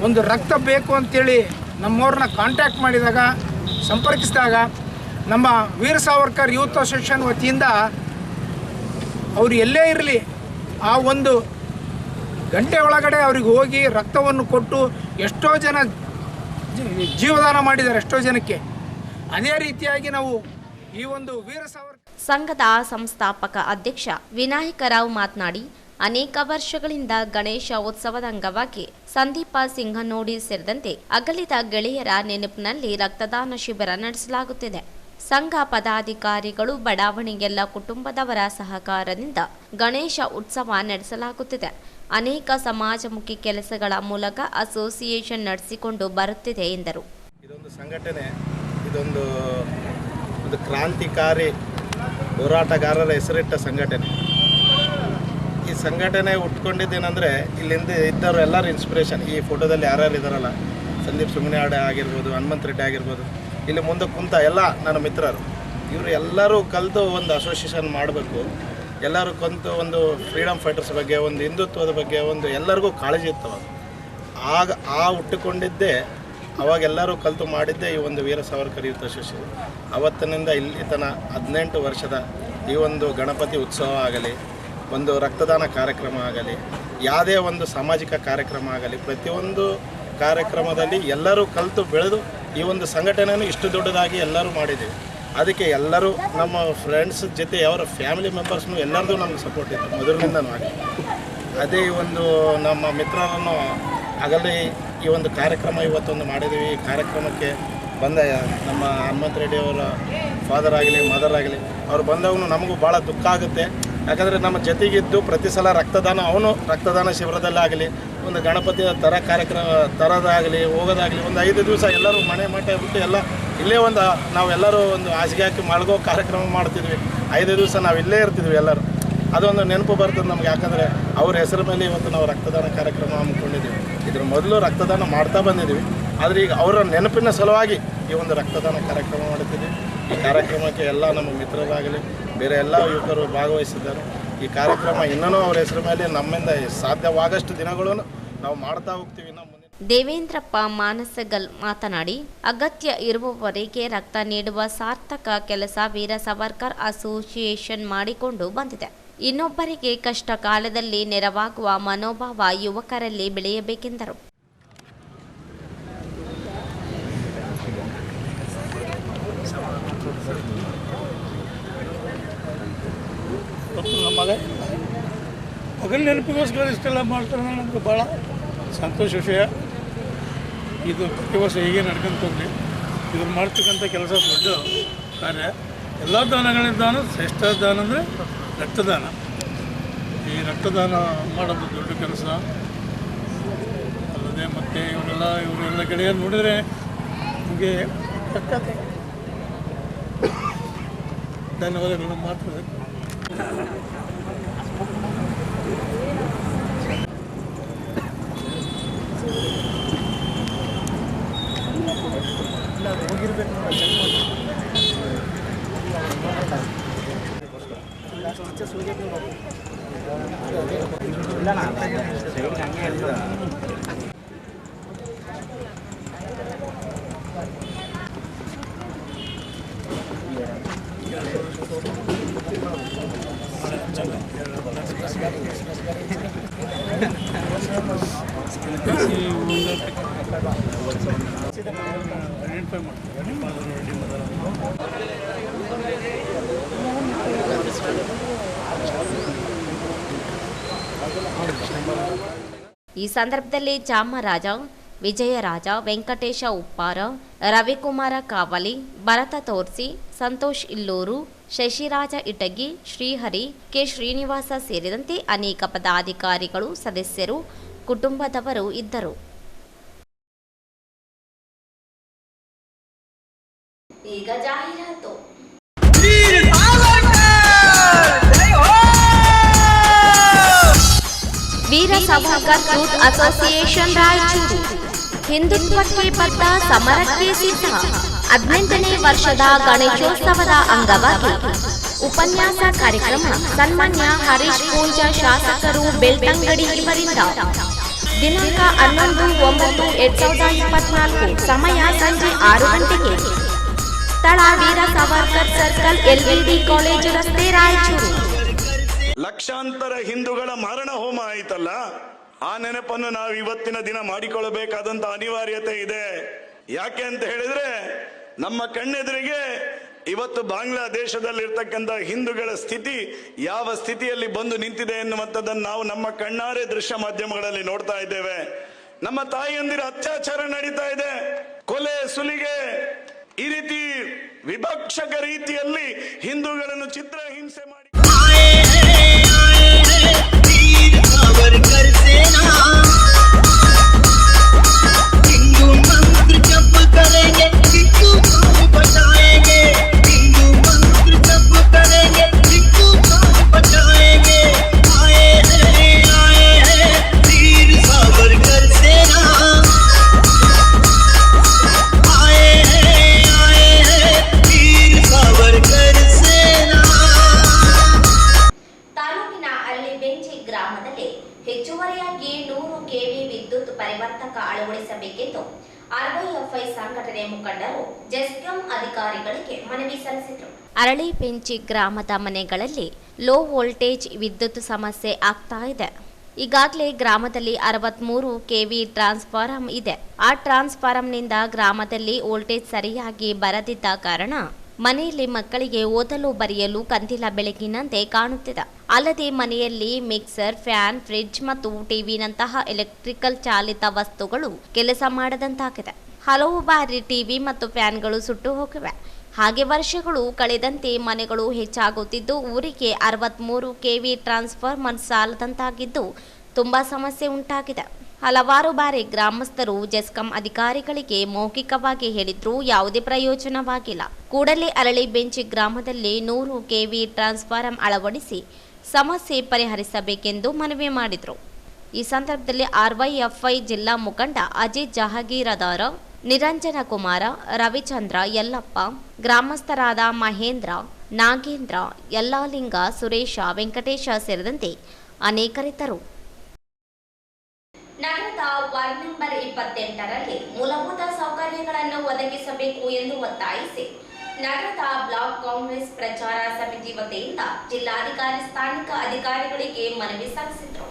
ಒಂದು ರಕ್ತ ಬೇಕು ಅಂತೇಳಿ ನಮ್ಮವ್ರನ್ನ ಕಾಂಟ್ಯಾಕ್ಟ್ ಮಾಡಿದಾಗ, ಸಂಪರ್ಕಿಸಿದಾಗ ನಮ್ಮ ವೀರ ಸಾವರ್ಕರ್ ಯೂತ್ ಅಸೋಸಿಯೇಷನ್ ವತಿಯಿಂದ ಅವರು ಎಲ್ಲೇ ಇರಲಿ ಆ ಒಂದು ಗಂಟೆ ಒಳಗಡೆ ಅವ್ರಿಗೆ ಹೋಗಿ ರಕ್ತವನ್ನು ಕೊಟ್ಟು ಎಷ್ಟೋ ಜನ ಜೀವದಾನ ಮಾಡಿದ್ದಾರೆ, ಎಷ್ಟೋ ಜನಕ್ಕೆ. ಅದೇ ರೀತಿಯಾಗಿ ನಾವು ಈ ಒಂದು ವೀರ ಸಾವರ್ಕರ್ ಸಂಘದ ಸಂಸ್ಥಾಪಕ ಅಧ್ಯಕ್ಷ ವಿನಾಯಕರಾವ್ ಮಾತನಾಡಿ, ಅನೇಕ ವರ್ಷಗಳಿಂದ ಗಣೇಶ ಉತ್ಸವದ ಅಂಗವಾಗಿ ಸಂದೀಪ ಸಿಂಗನೋಡಿ ಸೇರಿದಂತೆ ಅಗಲಿದ ಗೆಳೆಯರ ನೆನಪಿನಲ್ಲಿ ರಕ್ತದಾನ ಶಿಬಿರ ನಡೆಸಲಾಗುತ್ತಿದೆ. ಸಂಘ ಪದಾಧಿಕಾರಿಗಳು ಬಡಾವಣೆಗೆಲ್ಲ ಕುಟುಂಬದವರ ಸಹಕಾರದಿಂದ ಗಣೇಶ ಉತ್ಸವ ನಡೆಸಲಾಗುತ್ತಿದೆ. ಅನೇಕ ಸಮಾಜಮುಖಿ ಕೆಲಸಗಳ ಮೂಲಕ ಅಸೋಸಿಯೇಷನ್ ನಡೆಸಿಕೊಂಡು ಬರುತ್ತಿದೆ ಎಂದರು. ಇದೊಂದು ಸಂಘಟನೆ, ಇದೊಂದು ಕ್ರಾಂತಿಕಾರಿ ಹೋರಾಟಗಾರರ ಹೆಸರಿಟ್ಟ ಸಂಘಟನೆ. ಈ ಸಂಘಟನೆ ಹುಟ್ಕೊಂಡಿದ್ದೇನೆಂದರೆ ಇಲ್ಲಿಂದ ಇದ್ದವರು ಎಲ್ಲರೂ ಇನ್ಸ್ಪಿರೇಷನ್. ಈ ಫೋಟೋದಲ್ಲಿ ಯಾರ್ಯಾರು ಇದ್ದಾರಲ್ಲ, ಸಂದೀಪ್ ಸುಮ್ನಿಯಾಡೆ ಆಗಿರ್ಬೋದು, ಹನುಮಂತ ರೆಡ್ಡಿ ಆಗಿರ್ಬೋದು, ಇಲ್ಲಿ ಮುಂದೆ ಕುಂತ ಎಲ್ಲ ನನ್ನ ಮಿತ್ರರು, ಇವರು ಎಲ್ಲರೂ ಕಲಿತು ಒಂದು ಅಸೋಸಿಯೇಷನ್ ಮಾಡಬೇಕು. ಎಲ್ಲರೂ ಕಲಿತು ಒಂದು ಫ್ರೀಡಮ್ ಫೈಟರ್ಸ್ ಬಗ್ಗೆ, ಒಂದು ಹಿಂದುತ್ವದ ಬಗ್ಗೆ ಒಂದು ಎಲ್ಲರಿಗೂ ಕಾಳಜಿ ಇರ್ತವೆ. ಹುಟ್ಟುಕೊಂಡಿದ್ದೇ ಅವಾಗೆಲ್ಲರೂ ಕಲಿತು ಮಾಡಿದ್ದೇ ಈ ಒಂದು ವೀರ ಸಾವರ್ಕರ್ ಯೂತ್ ಅಸೋಸಿಯೇಷನ್. ಅವತ್ತಿನಿಂದ ಇಲ್ಲಿ ತನಕ 18 ವರ್ಷದ ಈ ಒಂದು ಗಣಪತಿ ಉತ್ಸವ ಆಗಲಿ, ಒಂದು ರಕ್ತದಾನ ಕಾರ್ಯಕ್ರಮ ಆಗಲಿ, ಯಾವುದೇ ಒಂದು ಸಾಮಾಜಿಕ ಕಾರ್ಯಕ್ರಮ ಆಗಲಿ, ಪ್ರತಿಯೊಂದು ಕಾರ್ಯಕ್ರಮದಲ್ಲಿ ಎಲ್ಲರೂ ಕಲಿತು ಬೆಳೆದು ಈ ಒಂದು ಸಂಘಟನೆಯನ್ನು ಇಷ್ಟು ದೊಡ್ಡದಾಗಿ ಎಲ್ಲರೂ ಮಾಡಿದ್ದೀವಿ. ಅದಕ್ಕೆ ಎಲ್ಲರೂ ನಮ್ಮ ಫ್ರೆಂಡ್ಸ್ ಜೊತೆ ಅವರ ಫ್ಯಾಮಿಲಿ ಮೆಂಬರ್ಸ್ನು ಎಲ್ಲರದು ನಮ್ಗೆ ಸಪೋರ್ಟ್ ಇತ್ತು ಮೊದಲಿನಿಂದನೂ ಆಗಿ. ಅದೇ ಈ ಒಂದು ನಮ್ಮ ಮಿತ್ರರನ್ನು ಆಗಲೇ ಈ ಒಂದು ಕಾರ್ಯಕ್ರಮ ಇವತ್ತೊಂದು ಮಾಡಿದ್ದೀವಿ. ಈ ಕಾರ್ಯಕ್ರಮಕ್ಕೆ ಬಂದ ನಮ್ಮ ಹನುಮಂತ ರೆಡ್ಡಿ ಅವರ ಫಾದರ್ ಆಗಲಿ ಮದರ್ ಆಗಲಿ ಅವ್ರು ಬಂದವನು ನಮಗೂ ಭಾಳ ದುಃಖ ಆಗುತ್ತೆ. ಯಾಕಂದರೆ ನಮ್ಮ ಜೊತೆಗಿದ್ದು ಪ್ರತಿ ಸಲ ಅವನು ರಕ್ತದಾನ ಶಿಬಿರದಲ್ಲಾಗಲಿ, ಒಂದು ಗಣಪತಿಯ ಕಾರ್ಯಕ್ರಮ ತರೋದಾಗಲಿ ಹೋಗೋದಾಗಲಿ, ಒಂದು 5 ದಿವಸ ಎಲ್ಲರೂ ಮನೆ ಮಠ ಬಿಟ್ಟು ಎಲ್ಲ ಇಲ್ಲೇ ನಾವೆಲ್ಲರೂ ಒಂದು ಹಾಸಿಗೆ ಹಾಕಿ ಮಲಗೋ ಕಾರ್ಯಕ್ರಮ ಮಾಡ್ತಿದ್ವಿ. 5 ದಿವಸ ನಾವು ಇಲ್ಲೇ ಇರ್ತಿದ್ವಿ ಎಲ್ಲರೂ. ಅದೊಂದು ನೆನಪು ಬರ್ತದೆ ನಮ್ಗೆ. ಯಾಕಂದರೆ ಅವ್ರ ಹೆಸರು ಮೇಲೆ ಇವತ್ತು ನಾವು ರಕ್ತದಾನ ಕಾರ್ಯಕ್ರಮ ಹಮ್ಮಿಕೊಂಡಿದ್ದೀವಿ. ಇದ್ರ ಮೊದಲು ರಕ್ತದಾನ ಮಾಡ್ತಾ ಬಂದಿದ್ದೀವಿ, ಆದರೆ ಈಗ ಅವರ ನೆನಪಿನ ಸಲುವಾಗಿ ಈ ಒಂದು ರಕ್ತದಾನ ಕಾರ್ಯಕ್ರಮ ಮಾಡುತ್ತಿದ್ದೀವಿ. ಈ ಕಾರ್ಯಕ್ರಮಕ್ಕೆ ಎಲ್ಲ ನಮ್ಮ ಮಿತ್ರರಾಗಲಿ ಬೇರೆ ಎಲ್ಲ ಯುವಕರು ಭಾಗವಹಿಸಿದ್ದಾರೆ. ಈ ಕಾರ್ಯಕ್ರಮ ಇನ್ನೂ ಅವ್ರ ಹೆಸರು ಮೇಲೆ ನಮ್ಮಿಂದ ಸಾಧ್ಯವಾಗಷ್ಟು ದಿನಗಳನ್ನು ನಾವು ಮಾಡ್ತಾ ಹೋಗ್ತೀವಿ. ದೇವೇಂದ್ರಪ್ಪ ಮಾನಸಗಲ್ ಮಾತನಾಡಿ, ಅಗತ್ಯ ಇರುವವರೆಗೆ ರಕ್ತ ನೀಡುವ ಸಾರ್ಥಕ ಕೆಲಸ ವೀರ ಸಾವರ್ಕರ್ ಅಸೋಸಿಯೇಷನ್ ಮಾಡಿಕೊಂಡು ಬಂದಿದೆ. ಇನ್ನೊಬ್ಬರಿಗೆ ಕಷ್ಟ ಕಾಲದಲ್ಲಿ ನೆರವಾಗುವ ಮನೋಭಾವ ಯುವಕರಲ್ಲಿ ಬೆಳೆಯಬೇಕೆಂದರು. ನಮ್ಮ ಮಗನ ನೆನಪಿಗೋಸ್ಕರ ಇಷ್ಟೆಲ್ಲ ಮಾಡ್ತಾರೆ, ನಮಗೆ ಭಾಳ ಸಂತೋಷ ವಿಷಯ. ಇದು ಪ್ರತಿ ವರ್ಷ ಹೀಗೆ ನಡ್ಕೊಂತ ಹೋಗಲಿ. ಇದನ್ನು ಮಾಡ್ತಕ್ಕಂಥ ಕೆಲಸ ದೊಡ್ಡ ಕಾರ್ಯ. ಎಲ್ಲ ದಾನಗಳಿಂದಾನು ಶ್ರೇಷ್ಠ ದಾನ ಅಂದರೆ ರಕ್ತದಾನ. ಈ ರಕ್ತದಾನ ಮಾಡೋದು ದೊಡ್ಡ ಕೆಲಸ ಅಲ್ಲದೆ ಮತ್ತು ಇವರೆಲ್ಲ ಗೆಳೆಯರು ನೋಡಿದರೆ ನಮಗೆ ಧನ್ಯವಾದಗಳನ್ನು ಮಾಡ್ತದೆ. ಈ ಸಂದರ್ಭದಲ್ಲಿ ಚಾಮರಾಜ, ವಿಜಯರಾಜ, ವೆಂಕಟೇಶ ಉಪ್ಪಾರ, ರವಿಕುಮಾರ ಕಾವಲಿ, ಭರತ ತೋರ್ಸಿ, ಸಂತೋಷ್ ಇಲ್ಲೂರು, ಶಶಿರಾಜ ಇಟಗಿ, ಶ್ರೀಹರಿ, ಕೆ ಶ್ರೀನಿವಾಸ ಸೇರಿದಂತೆ ಅನೇಕ ಪದಾಧಿಕಾರಿಗಳು, ಸದಸ್ಯರು, ಕುಟುಂಬದವರು ಇದ್ದರು. ಈಗ ಜಾಹೀರಾತು. ವೀರ ಸಾವರ್ಕರ್ ಯೂತ್ ಅಸೋಸಿಯೇಷನ್ ರಾಯಚೂರು ಹಿಂದುತ್ವಕ್ಕೆ ಬದ್ಧ, ಸಮರಕ್ಕೆ ಸಿದ್ಧ. 18ನೇ ವರ್ಷದ ಗಣೇಶೋತ್ಸವದ ಅಂಗವಾಗಿ ಉಪನ್ಯಾಸ ಕಾರ್ಯಕ್ರಮ ಸನ್ಮಾನ್ಯ ಹರೀಶ್ ಪೂಂಜ ಶಾಸಕರು ಬೆಳ್ತಂಗಡಿ ಇವರಿಂದ ದಿನಾಂಕ 11/9/2024 ಸಮಯ ಸಂಜೆ 6 ಗಂಟೆಗೆ. ಸ್ಥಳ Veer Savarkar circle, LVD college ರಸ್ತೆ, ರಾಯಚೂರು. ಲಕ್ಷಾಂತರ ಹಿಂದೂಗಳ ಮಾರಣ ಹೋಮ ಆಯ್ತಲ್ಲ, ಆ ನೆನಪನ್ನು ನಾವು ಇವತ್ತಿನ ದಿನ ಮಾಡಿಕೊಳ್ಳಬೇಕಾದಂತ ಅನಿವಾರ್ಯತೆ ಇದೆ. ಯಾಕೆ ಅಂತ ಹೇಳಿದ್ರೆ ನಮ್ಮ ಕಣ್ಣೆದುರಿಗೆ ಇವತ್ತು ಬಾಂಗ್ಲಾದೇಶದಲ್ಲಿರ್ತಕ್ಕಂಥ ಹಿಂದೂಗಳ ಸ್ಥಿತಿ ಯಾವ ಸ್ಥಿತಿಯಲ್ಲಿ ಬಂದು ನಿಂತಿದೆ ಎನ್ನುವಂಥದ್ದನ್ನು ನಾವು ನಮ್ಮ ಕಣ್ಣಾರೆ ದೃಶ್ಯ ಮಾಧ್ಯಮಗಳಲ್ಲಿ ನೋಡ್ತಾ ಇದ್ದೇವೆ. ನಮ್ಮ ತಾಯಿಯಂದಿರ ಅತ್ಯಾಚಾರ ನಡೀತಾ ಇದೆ, ಕೊಲೆ ಸುಲಿಗೆ, ಈ ರೀತಿ ವಿಭಕ್ಷಕ ರೀತಿಯಲ್ಲಿ ಹಿಂದೂಗಳನ್ನು ಚಿತ್ರ ಹಿಂಸೆ ಮಾಡಿ ಹೆಚ್ಚುವರಿಯಾಗಿ 100 ಕೆವಿ ವಿದ್ಯುತ್ ಪರಿವರ್ತಕ ಅಳವಡಿಸಬೇಕೆಂದು RYFI ಸಂಘಟನೆ ಮುಖಂಡರು ಜೆಸ್ಕಾಂ ಅಧಿಕಾರಿಗಳಿಗೆ ಮನವಿ ಸಲ್ಲಿಸಿದರು. ಅರಳಿಪೆಂಚಿ ಗ್ರಾಮದ ಮನೆಗಳಲ್ಲಿ ಲೋ ವೋಲ್ಟೇಜ್ ವಿದ್ಯುತ್ ಸಮಸ್ಯೆ ಆಗ್ತಾ ಇದೆ. ಈಗಾಗಲೇ ಗ್ರಾಮದಲ್ಲಿ 63 ಕೆವಿ ಟ್ರಾನ್ಸ್ಫಾರಂ ಇದೆ. ಆ ಟ್ರಾನ್ಸ್ಫಾರಂನಿಂದ ಗ್ರಾಮದಲ್ಲಿ ವೋಲ್ಟೇಜ್ ಸರಿಯಾಗಿ ಬರದಿದ್ದ ಕಾರಣ ಮನೆಯಲ್ಲಿ ಮಕ್ಕಳಿಗೆ ಓದಲು ಬರೆಯಲು ಕಂದಿಲ ಬೆಳಕಿನಂತೆ ಕಾಣುತ್ತಿದೆ. ಅಲ್ಲದೆ ಮನೆಯಲ್ಲಿ ಮಿಕ್ಸರ್, ಫ್ಯಾನ್, ಫ್ರಿಡ್ಜ್ ಮತ್ತು ಟಿವಿನಂತಹ ಎಲೆಕ್ಟ್ರಿಕಲ್ ಚಾಲಿತ ವಸ್ತುಗಳು ಕೆಲಸ ಮಾಡದಂತಾಗಿದೆ. ಹಲವು ಬಾರಿ ಟಿವಿ ಮತ್ತು ಫ್ಯಾನ್ಗಳು ಸುಟ್ಟು ಹೋಗಿವೆ. ಹಾಗೆ ವರ್ಷಗಳು ಕಳೆದಂತೆ ಮನೆಗಳು ಹೆಚ್ಚಾಗುತ್ತಿದ್ದು ಊರಿಗೆ 63 ಕೆವಿ ಟ್ರಾನ್ಸ್ಫಾರ್ಮರ್ ಸಾಲದಂತಾಗಿದ್ದು ತುಂಬಾ ಸಮಸ್ಯೆ ಉಂಟಾಗಿದೆ. ಹಲವಾರು ಬಾರಿ ಗ್ರಾಮಸ್ಥರು ಜೆಸ್ಕಾಂ ಅಧಿಕಾರಿಗಳಿಗೆ ಮೌಖಿಕವಾಗಿ ಹೇಳಿದ್ರೂ ಯಾವುದೇ ಪ್ರಯೋಜನವಾಗಿಲ್ಲ. ಕೂಡಲೇ ಅರಳಿಬೆಂಚಿ ಗ್ರಾಮದಲ್ಲಿ 100 ಕೆವಿ ಟ್ರಾನ್ಸ್ಫಾರಂ ಅಳವಡಿಸಿ ಸಮಸ್ಯೆ ಪರಿಹರಿಸಬೇಕೆಂದು ಮನವಿ ಮಾಡಿದರು. ಈ ಸಂದರ್ಭದಲ್ಲಿ RYFI ಜಿಲ್ಲಾ ಮುಖಂಡ ಅಜಿತ್ ಜಹಾಗೀರದಾರ, ನಿರಂಜನ ಕುಮಾರ, ರವಿಚಂದ್ರ, ಯಲ್ಲಪ್ಪ, ಗ್ರಾಮಸ್ಥರಾದ ಮಹೇಂದ್ರ, ನಾಗೇಂದ್ರ, ಯಲ್ಲಾಲಿಂಗ, ಸುರೇಶ, ವೆಂಕಟೇಶ ಸೇರಿದಂತೆ ಅನೇಕರಿದ್ದರು. ನಗರದ ವಾರ್ಡ್ ನಂಬರ್ 28ರಲ್ಲಿ ಮೂಲಭೂತ ಸೌಕರ್ಯಗಳನ್ನು ಒದಗಿಸಬೇಕು ಎಂದು ಒತ್ತಾಯಿಸಿ ನಗರದ ಬ್ಲಾಕ್ ಕಾಂಗ್ರೆಸ್ ಪ್ರಚಾರ ಸಮಿತಿ ವತಿಯಿಂದ ಜಿಲ್ಲಾಧಿಕಾರಿ ಸ್ಥಾನಿಕ ಅಧಿಕಾರಿಗಳಿಗೆ ಮನವಿ ಸಲ್ಲಿಸಿದರು.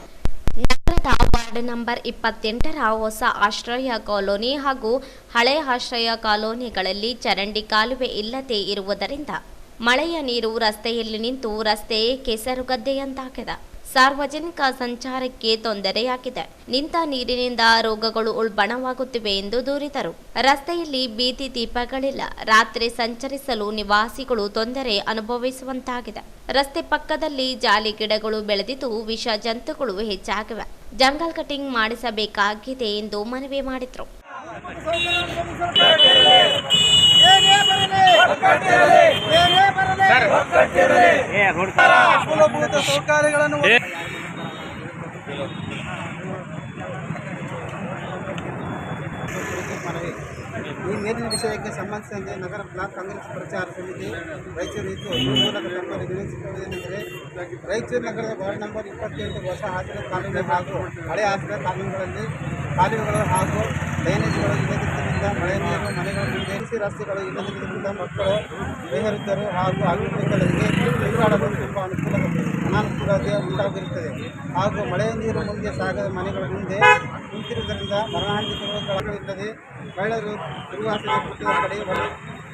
ನಗರದ ವಾರ್ಡ್ ನಂಬರ್ 28ರ ಹೊಸ ಆಶ್ರಯ ಕಾಲೋನಿ ಹಾಗೂ ಹಳೆ ಆಶ್ರಯ ಕಾಲೋನಿಗಳಲ್ಲಿ ಚರಂಡಿ ಕಾಲುವೆ ಇಲ್ಲದೆ ಇರುವುದರಿಂದ ಮಳೆಯ ನೀರು ರಸ್ತೆಯಲ್ಲಿ ನಿಂತು ರಸ್ತೆ ಕೆಸರುಗದ್ದೆಯಂತಾಗಿದೆ. ಸಾರ್ವಜನಿಕ ಸಂಚಾರಕ್ಕೆ ತೊಂದರೆಯಾಗಿದೆ. ನಿಂತ ನೀರಿನಿಂದ ರೋಗಗಳು ಉಲ್ಬಣವಾಗುತ್ತಿವೆ ಎಂದು ದೂರಿದರು. ರಸ್ತೆಯಲ್ಲಿ ಬೀದಿ ದೀಪಗಳಿಲ್ಲ. ರಾತ್ರಿ ಸಂಚರಿಸಲು ನಿವಾಸಿಗಳು ತೊಂದರೆ ಅನುಭವಿಸುವಂತಾಗಿದೆ. ರಸ್ತೆ ಪಕ್ಕದಲ್ಲಿ ಜಾಲಿ ಗಿಡಗಳು ಬೆಳೆದಿದ್ದು ವಿಷ ಜಂತುಗಳು ಹೆಚ್ಚಾಗಿವೆ. ಜಂಗಲ್ ಕಟಿಂಗ್ ಮಾಡಿಸಬೇಕಾಗಿದೆ ಎಂದು ಮನವಿ ಮಾಡಿದರು. ಮೂಲಭೂತ ಸೌಕರ್ಯಗಳನ್ನು ಈ ಮೇಲಿನ ವಿಷಯಕ್ಕೆ ಸಂಬಂಧಿಸಿದಂತೆ ನಗರ ಬ್ಲಾಕ್ ಕಾಂಗ್ರೆಸ್ ಪ್ರಚಾರ ಸಮಿತಿ ರಾಯಚೂರು ಇದ್ದು ಈ ಮೂಲಕ ತಮ್ಮಲ್ಲಿ ವಿನಂತಿಸುವುದೇನೆಂದರೆ ರಾಯಚೂರು ನಗರದ ವಾರ್ಡ್ ನಂಬರ್ 28 ಹೊಸ ಹಾಸಿನ ಕಾಲೋನಿ ಹಾಗೂ ಹಳೆ ಹಾಸಿನ ಕಾಲೋನಿಗಳಲ್ಲಿ ಕಾಲುವೆಗಳು ಹಾಗೂ ಡ್ರೈನೇಜ್ಗಳು ಇಲ್ಲದಿದ್ದರಿಂದ ಮಳೆ ನೀರು ಮನೆಗಳ ಮುಂದೆ ರಸ್ತೆಗಳು ಇಲ್ಲದಿದ್ದರಿಂದ ಮಕ್ಕಳು ಬೇಹರಿದ್ದರು ಹಾಗೂ ಅಂಗವಿಕಲರಿಗೆ ತಿರುಗಾಡಲು ತುಂಬ ಅನಾನುಕೂಲತೆ ಉಂಟಾಗಿರುತ್ತದೆ ಹಾಗೂ ಮಳೆಯ ನೀರು ಮುಂದೆ ಸಾಗದ ಮನೆಗಳ ಮುಂದೆ ನಿಂತಿರುವುದರಿಂದ ಮರಣಾಂತಿಗಳು ಇಲ್ಲದೆ ಮಹಿಳೆಯರು ತಿರುವಾಸನೆ ಹುಟ್ಟಿದ ಕಡೆ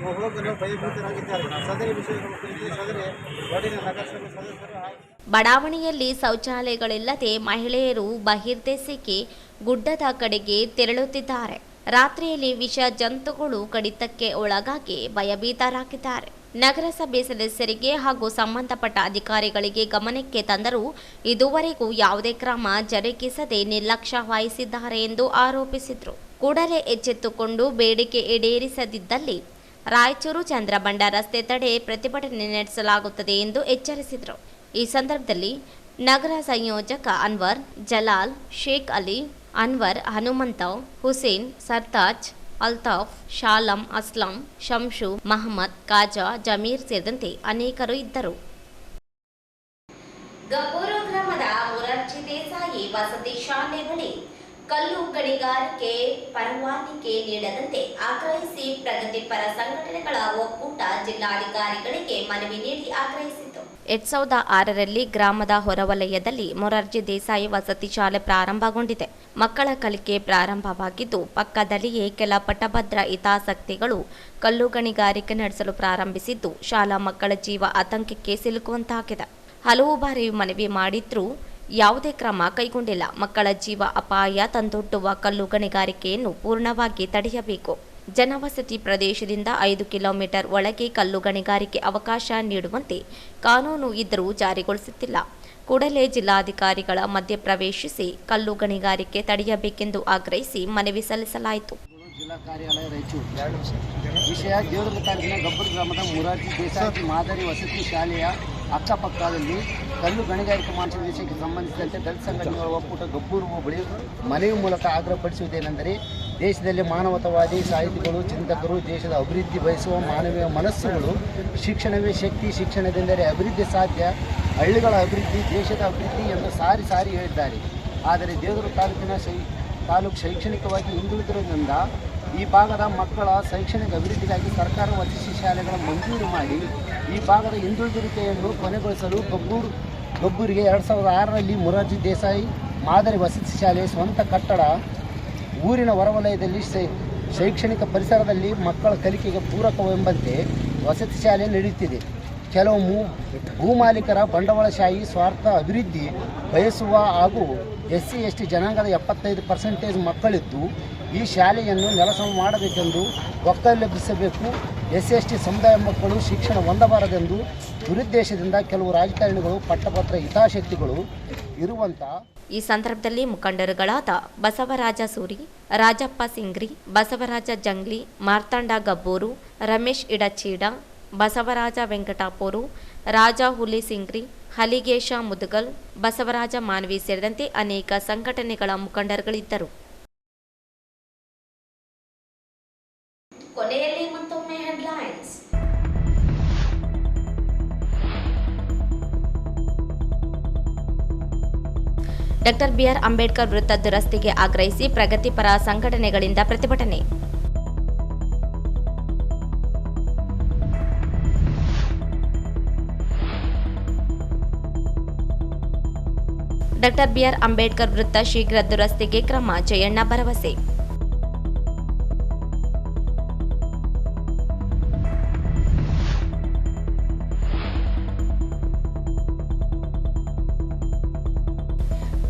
ಹೋಗಲು ಭಯಭೀತರಾಗಿದ್ದಾರೆ. ಸದರಿ ವಿಷಯಗಳ ಕುರಿತು ಸದರಿ ವಾರ್ಡಿನ ನಗರಸಭೆ ಸದಸ್ಯರು ಹಾಗೂ ಬಡಾವಣೆಯಲ್ಲಿ ಶೌಚಾಲಯಗಳಿಲ್ಲದೆ ಮಹಿಳೆಯರು ಬಹಿರ್ದೆಸೆಗೆ ಗುಡ್ಡದ ಕಡೆಗೆ ತೆರಳುತ್ತಿದ್ದಾರೆ. ರಾತ್ರಿಯಲ್ಲಿ ವಿಷ ಜಂತುಗಳು ಕಡಿತಕ್ಕೆ ಒಳಗಾಗಿ ಭಯಭೀತರಾಗಿದ್ದಾರೆ. ನಗರಸಭೆ ಸದಸ್ಯರಿಗೆ ಹಾಗೂ ಸಂಬಂಧಪಟ್ಟ ಅಧಿಕಾರಿಗಳಿಗೆ ಗಮನಕ್ಕೆ ತಂದರೂ ಇದುವರೆಗೂ ಯಾವುದೇ ಕ್ರಮ ಜರುಗಿಸದೆ ನಿರ್ಲಕ್ಷ್ಯ ವಹಿಸಿದ್ದಾರೆ ಎಂದು ಆರೋಪಿಸಿದರು. ಕೂಡಲೇ ಎಚ್ಚೆತ್ತುಕೊಂಡು ಬೇಡಿಕೆ ಈಡೇರಿಸದಿದ್ದಲ್ಲಿ ರಾಯಚೂರು ಚಂದ್ರಬಂಡ ರಸ್ತೆ ತಡೆ ಪ್ರತಿಭಟನೆ ನಡೆಸಲಾಗುತ್ತದೆ ಎಂದು ಎಚ್ಚರಿಸಿದರು. ಈ ಸಂದರ್ಭದಲ್ಲಿ ನಗರ ಸಂಯೋಜಕ ಅನ್ವರ್, ಜಲಾಲ್, ಶೇಖ್ ಅಲಿ, ಅನ್ವರ್, ಹನುಮಂತ, ಹುಸೇನ್, ಸರ್ತಾಜ್, ಅಲ್ತಾಫ್, ಶಾಲಂ, ಅಸ್ಲಂ, ಶಂಶು, ಮಹಮ್ಮದ್, ಕಾಜಾ, ಜಮೀರ್ ಸೇರಿದಂತೆ ಅನೇಕರು ಇದ್ದರು. ಗಬ್ಬೂರು ಗ್ರಾಮದ ಮೊರಾರ್ಜಿ ದೇಸಾಯಿ ವಸತಿ ಶಾಲೆ ಬಳಿ ಕಲ್ಲು ಗಣಿಗಾರಿಕೆ ಪರವಾನಗಿ ನೀಡದಂತೆ ಆಗ್ರಹಿಸಿ ಪ್ರಗತಿಪರ ಸಂಘಟನೆಗಳ ಒಕ್ಕೂಟ ಜಿಲ್ಲಾಧಿಕಾರಿಗಳಿಗೆ ಮನವಿ ನೀಡಿ ಆಗ್ರಹಿಸಿತು. 2006ರಲ್ಲಿ ಗ್ರಾಮದ ಹೊರವಲಯದಲ್ಲಿ ಮೊರಾರ್ಜಿ ದೇಸಾಯಿ ವಸತಿ ಶಾಲೆ ಪ್ರಾರಂಭಗೊಂಡಿದೆ. ಮಕ್ಕಳ ಕಲಿಕೆ ಪ್ರಾರಂಭವಾಗಿದ್ದು ಪಕ್ಕದಲ್ಲಿಯೇ ಕೆಲ ಪಟ್ಟಭದ್ರ ಹಿತಾಸಕ್ತಿಗಳು ಕಲ್ಲು ಗಣಿಗಾರಿಕೆ ನಡೆಸಲು ಪ್ರಾರಂಭಿಸಿದ್ದು ಶಾಲಾ ಮಕ್ಕಳ ಜೀವ ಆತಂಕಕ್ಕೆ ಸಿಲುಕುವಂತಾಗಿದೆ. ಹಲವು ಬಾರಿ ಮನವಿ ಮಾಡಿದ್ರೂ ಯಾವುದೇ ಕ್ರಮ ಕೈಗೊಂಡಿಲ್ಲ. ಮಕ್ಕಳ ಜೀವ ಅಪಾಯ ತಂದೊಡ್ಡುವ ಕಲ್ಲು ಗಣಿಗಾರಿಕೆಯನ್ನು ಪೂರ್ಣವಾಗಿ ತಡೆಯಬೇಕು. ಜನವಸತಿ ಪ್ರದೇಶದಿಂದ 5 ಕಿಲೋಮೀಟರ್ ಒಳಗೆ ಕಲ್ಲು ಗಣಿಗಾರಿಕೆ ಅವಕಾಶ ನೀಡುವಂತೆ ಕಾನೂನು ಇದ್ದರೂ ಜಾರಿಗೊಳಿಸುತ್ತಿಲ್ಲ. ಕೂಡಲೇ ಜಿಲ್ಲಾಧಿಕಾರಿಗಳ ಮಧ್ಯಪ್ರವೇಶಿಸಿ ಕಲ್ಲು ಗಣಿಗಾರಿಕೆ ತಡೆಯಬೇಕೆಂದು ಆಗ್ರಹಿಸಿ ಮನವಿ ಸಲ್ಲಿಸಲಾಯಿತು. ಜಿಲ್ಲಾ ಕಾರ್ಯಾಲಯ ರಾಯಚೂರು. ವಿಷಯ ದೇವದುರ್ಗ ತಾಲೂಕಿನ ಗಬ್ಬೂರು ಗ್ರಾಮದ ಮೊರಾರ್ಜಿ ದೇಸಾಯಿ ಮಾದರಿ ವಸತಿ ಶಾಲೆಯ ಅಕ್ಕಪಕ್ಕದಲ್ಲಿ ಕಲ್ಲು ಗಣಿಗಾರಿಕೆ ಮಾಡಿಸುವ ವಿಷಯಕ್ಕೆ ಸಂಬಂಧಿಸಿದಂತೆ ದಲಿತ ಸಂಘಟನೆಗಳ ಒಕ್ಕೂಟ ಗಬ್ಬೂರು ಹೋಬಳಿ ಮನವಿ ಮೂಲಕ ಆಗ್ರಹಪಡಿಸುವುದೇನೆಂದರೆ ದೇಶದಲ್ಲಿ ಮಾನವತಾವಾದಿ ಸಾಹಿತಿಗಳು, ಚಿಂತಕರು, ದೇಶದ ಅಭಿವೃದ್ಧಿ ಬಯಸುವ ಮಾನವೀಯ ಮನಸ್ಸುಗಳು ಶಿಕ್ಷಣವೇ ಶಕ್ತಿ, ಶಿಕ್ಷಣದಿಂದಲೇ ಅಭಿವೃದ್ಧಿ ಸಾಧ್ಯ, ಹಳ್ಳಿಗಳ ಅಭಿವೃದ್ಧಿ ದೇಶದ ಅಭಿವೃದ್ಧಿ ಎಂದು ಸಾರಿ ಸಾರಿ ಹೇಳಿದ್ದಾರೆ. ಆದರೆ ದೇವದುರ್ಗ ತಾಲೂಕು ಶೈಕ್ಷಣಿಕವಾಗಿ ಹಿಂದುಳಿದಿರುವುದರಿಂದ ಈ ಭಾಗದ ಮಕ್ಕಳ ಶೈಕ್ಷಣಿಕ ಅಭಿವೃದ್ಧಿಗಾಗಿ ಸರ್ಕಾರ ವಸತಿ ಶಾಲೆಗಳ ಮಂಜೂರು ಮಾಡಿ ಈ ಭಾಗದ ಹಿಂದುಳಿದಿರುವಿಕೆಯನ್ನು ಕೊನೆಗೊಳಿಸಲು ಗಬ್ಬೂರಿಗೆ 2006ರಲ್ಲಿ ಮೊರಾರ್ಜಿ ದೇಸಾಯಿ ಮಾದರಿ ವಸತಿ ಶಾಲೆ ಸ್ವಂತ ಕಟ್ಟಡ ಊರಿನ ಹೊರವಲಯದಲ್ಲಿ ಶೈಕ್ಷಣಿಕ ಪರಿಸರದಲ್ಲಿ ಮಕ್ಕಳ ಕಲಿಕೆಗೆ ಪೂರಕವೆಂಬಂತೆ ವಸತಿ ಶಾಲೆ ನಡೆಯುತ್ತಿದೆ. ಕೆಲವು ಭೂಮಾಲೀಕರ ಬಂಡವಾಳಶಾಹಿ ಸ್ವಾರ್ಥ ಅಭಿವೃದ್ಧಿ ಬಯಸುವ ಹಾಗೂ SC/ST ಜನಾಂಗದ 75% ಮಕ್ಕಳಿದ್ದು ಈ ಶಾಲೆಯನ್ನು ನೆಲಸಮ ಮಾಡಬೇಕೆಂದು ಒಕ್ಕಲೆಬ್ಬಿಸಬೇಕು. SC/ST ಸಮುದಾಯ ಮಕ್ಕಳು ಶಿಕ್ಷಣ ಹೊಂದಬಾರದೆಂದು ದುರುದ್ದೇಶದಿಂದ ಕೆಲವು ರಾಜಕಾರಣಿಗಳು, ಪಟ್ಟಭದ್ರ ಹಿತಾಸಕ್ತಿಗಳು ಇರುವಂಥ ಈ ಸಂದರ್ಭದಲ್ಲಿ ಮುಖಂಡರುಗಳಾದ ಬಸವರಾಜ ಸೂರಿ, ರಾಜಪ್ಪ ಸಿಂಗ್ರಿ, ಬಸವರಾಜ ಜಂಗ್ಲಿ, ಮಾರ್ತಾಂಡ ಗಬ್ಬೂರು, ರಮೇಶ್ ಇಡಚೀಡ, ಬಸವರಾಜ ವೆಂಕಟಾಪುರು, ರಾಜ ಹುಲಿ ಸಿಂಗ್ರಿ, ಹಲಿಗೇಶ ಮುದಗಲ್, ಬಸವರಾಜ ಮಾನವಿ ಸೇರಿದಂತೆ ಅನೇಕ ಸಂಘಟನೆಗಳ ಮುಖಂಡರುಗಳಿದ್ದರು. ಕೊನೆಯಲ್ಲಿ ಮತ್ತೊಮ್ಮೆ ಹೆಡ್ಲೈನ್ಸ್. ಡಾಕ್ಟರ್ BR ಅಂಬೇಡ್ಕರ್ ವೃತ್ತ ದುರಸ್ತಿಗೆ ಆಗ್ರಹಿಸಿ ಪ್ರಗತಿಪರ ಸಂಘಟನೆಗಳಿಂದ ಪ್ರತಿಭಟನೆ. ಡಾಕ್ಟರ್ BR ಅಂಬೇಡ್ಕರ್ ವೃತ್ತ ಶೀಘ್ರ ದುರಸ್ತಿಗೆ ಕ್ರಮ, ಜಯಣ್ಣ ಭರವಸೆ.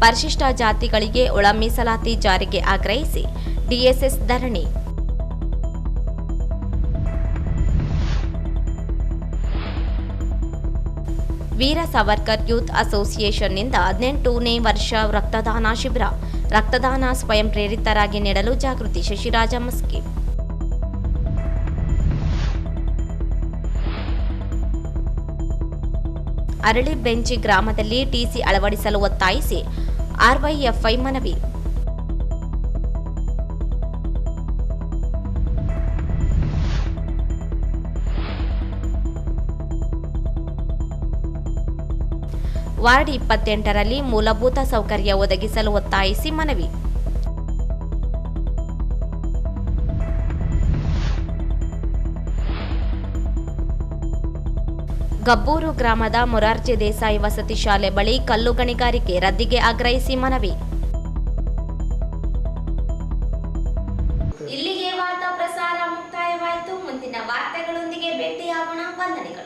ಪರಿಶಿಷ್ಟ ಜಾತಿಗಳಿಗೆ ಒಳ ಮೀಸಲಾತಿ ಜಾರಿಗೆ ಆಗ್ರಹಿಸಿ DSS ಧರಣಿ. ವೀರ ಸಾವರ್ಕರ್ ಯೂತ್ ಅಸೋಸಿಯೇಷನ್ನಿಂದ 18ನೇ ವರ್ಷ ರಕ್ತದಾನ ಶಿಬಿರ. ರಕ್ತದಾನ ಸ್ವಯಂ ಪ್ರೇರಿತರಾಗಿ ನೀಡಲು ಜಾಗೃತಿ. ಶಶಿರಾಜ ಮಸ್ಕಿ. ಅರಳಿಬೆಂಚಿ ಗ್ರಾಮದಲ್ಲಿ ಟಿಸಿ ಅಳವಡಿಸಲು ಒತ್ತಾಯಿಸಿ ಆರ್ವೈಎಫ್ಐ ಮನವಿ. ವಾರ್ಡ್ 28ರಲ್ಲಿ ಮೂಲಭೂತ ಸೌಕರ್ಯ ಒದಗಿಸಲು ಒತ್ತಾಯಿಸಿ ಮನವಿ. ಗಬ್ಬೂರು ಗ್ರಾಮದ ಮೊರಾರ್ಜಿ ದೇಸಾಯಿ ವಸತಿ ಶಾಲೆ ಬಳಿ ಕಲ್ಲು ಗಣಿಗಾರಿಕೆ ರದ್ದಿಗೆ ಆಗ್ರಹಿಸಿ ಮನವಿ. ಇಲ್ಲಿಗೆ ವಾರ್ತಾ ಪ್ರಸಾರ ಮುಕ್ತಾಯವಾಯಿತು. ಮುಂದಿನ ವಾರ್ತೆಗಳೊಂದಿಗೆ ಭೇಟಿಯಾಗೋಣ. ವಂದನೆಗಳು.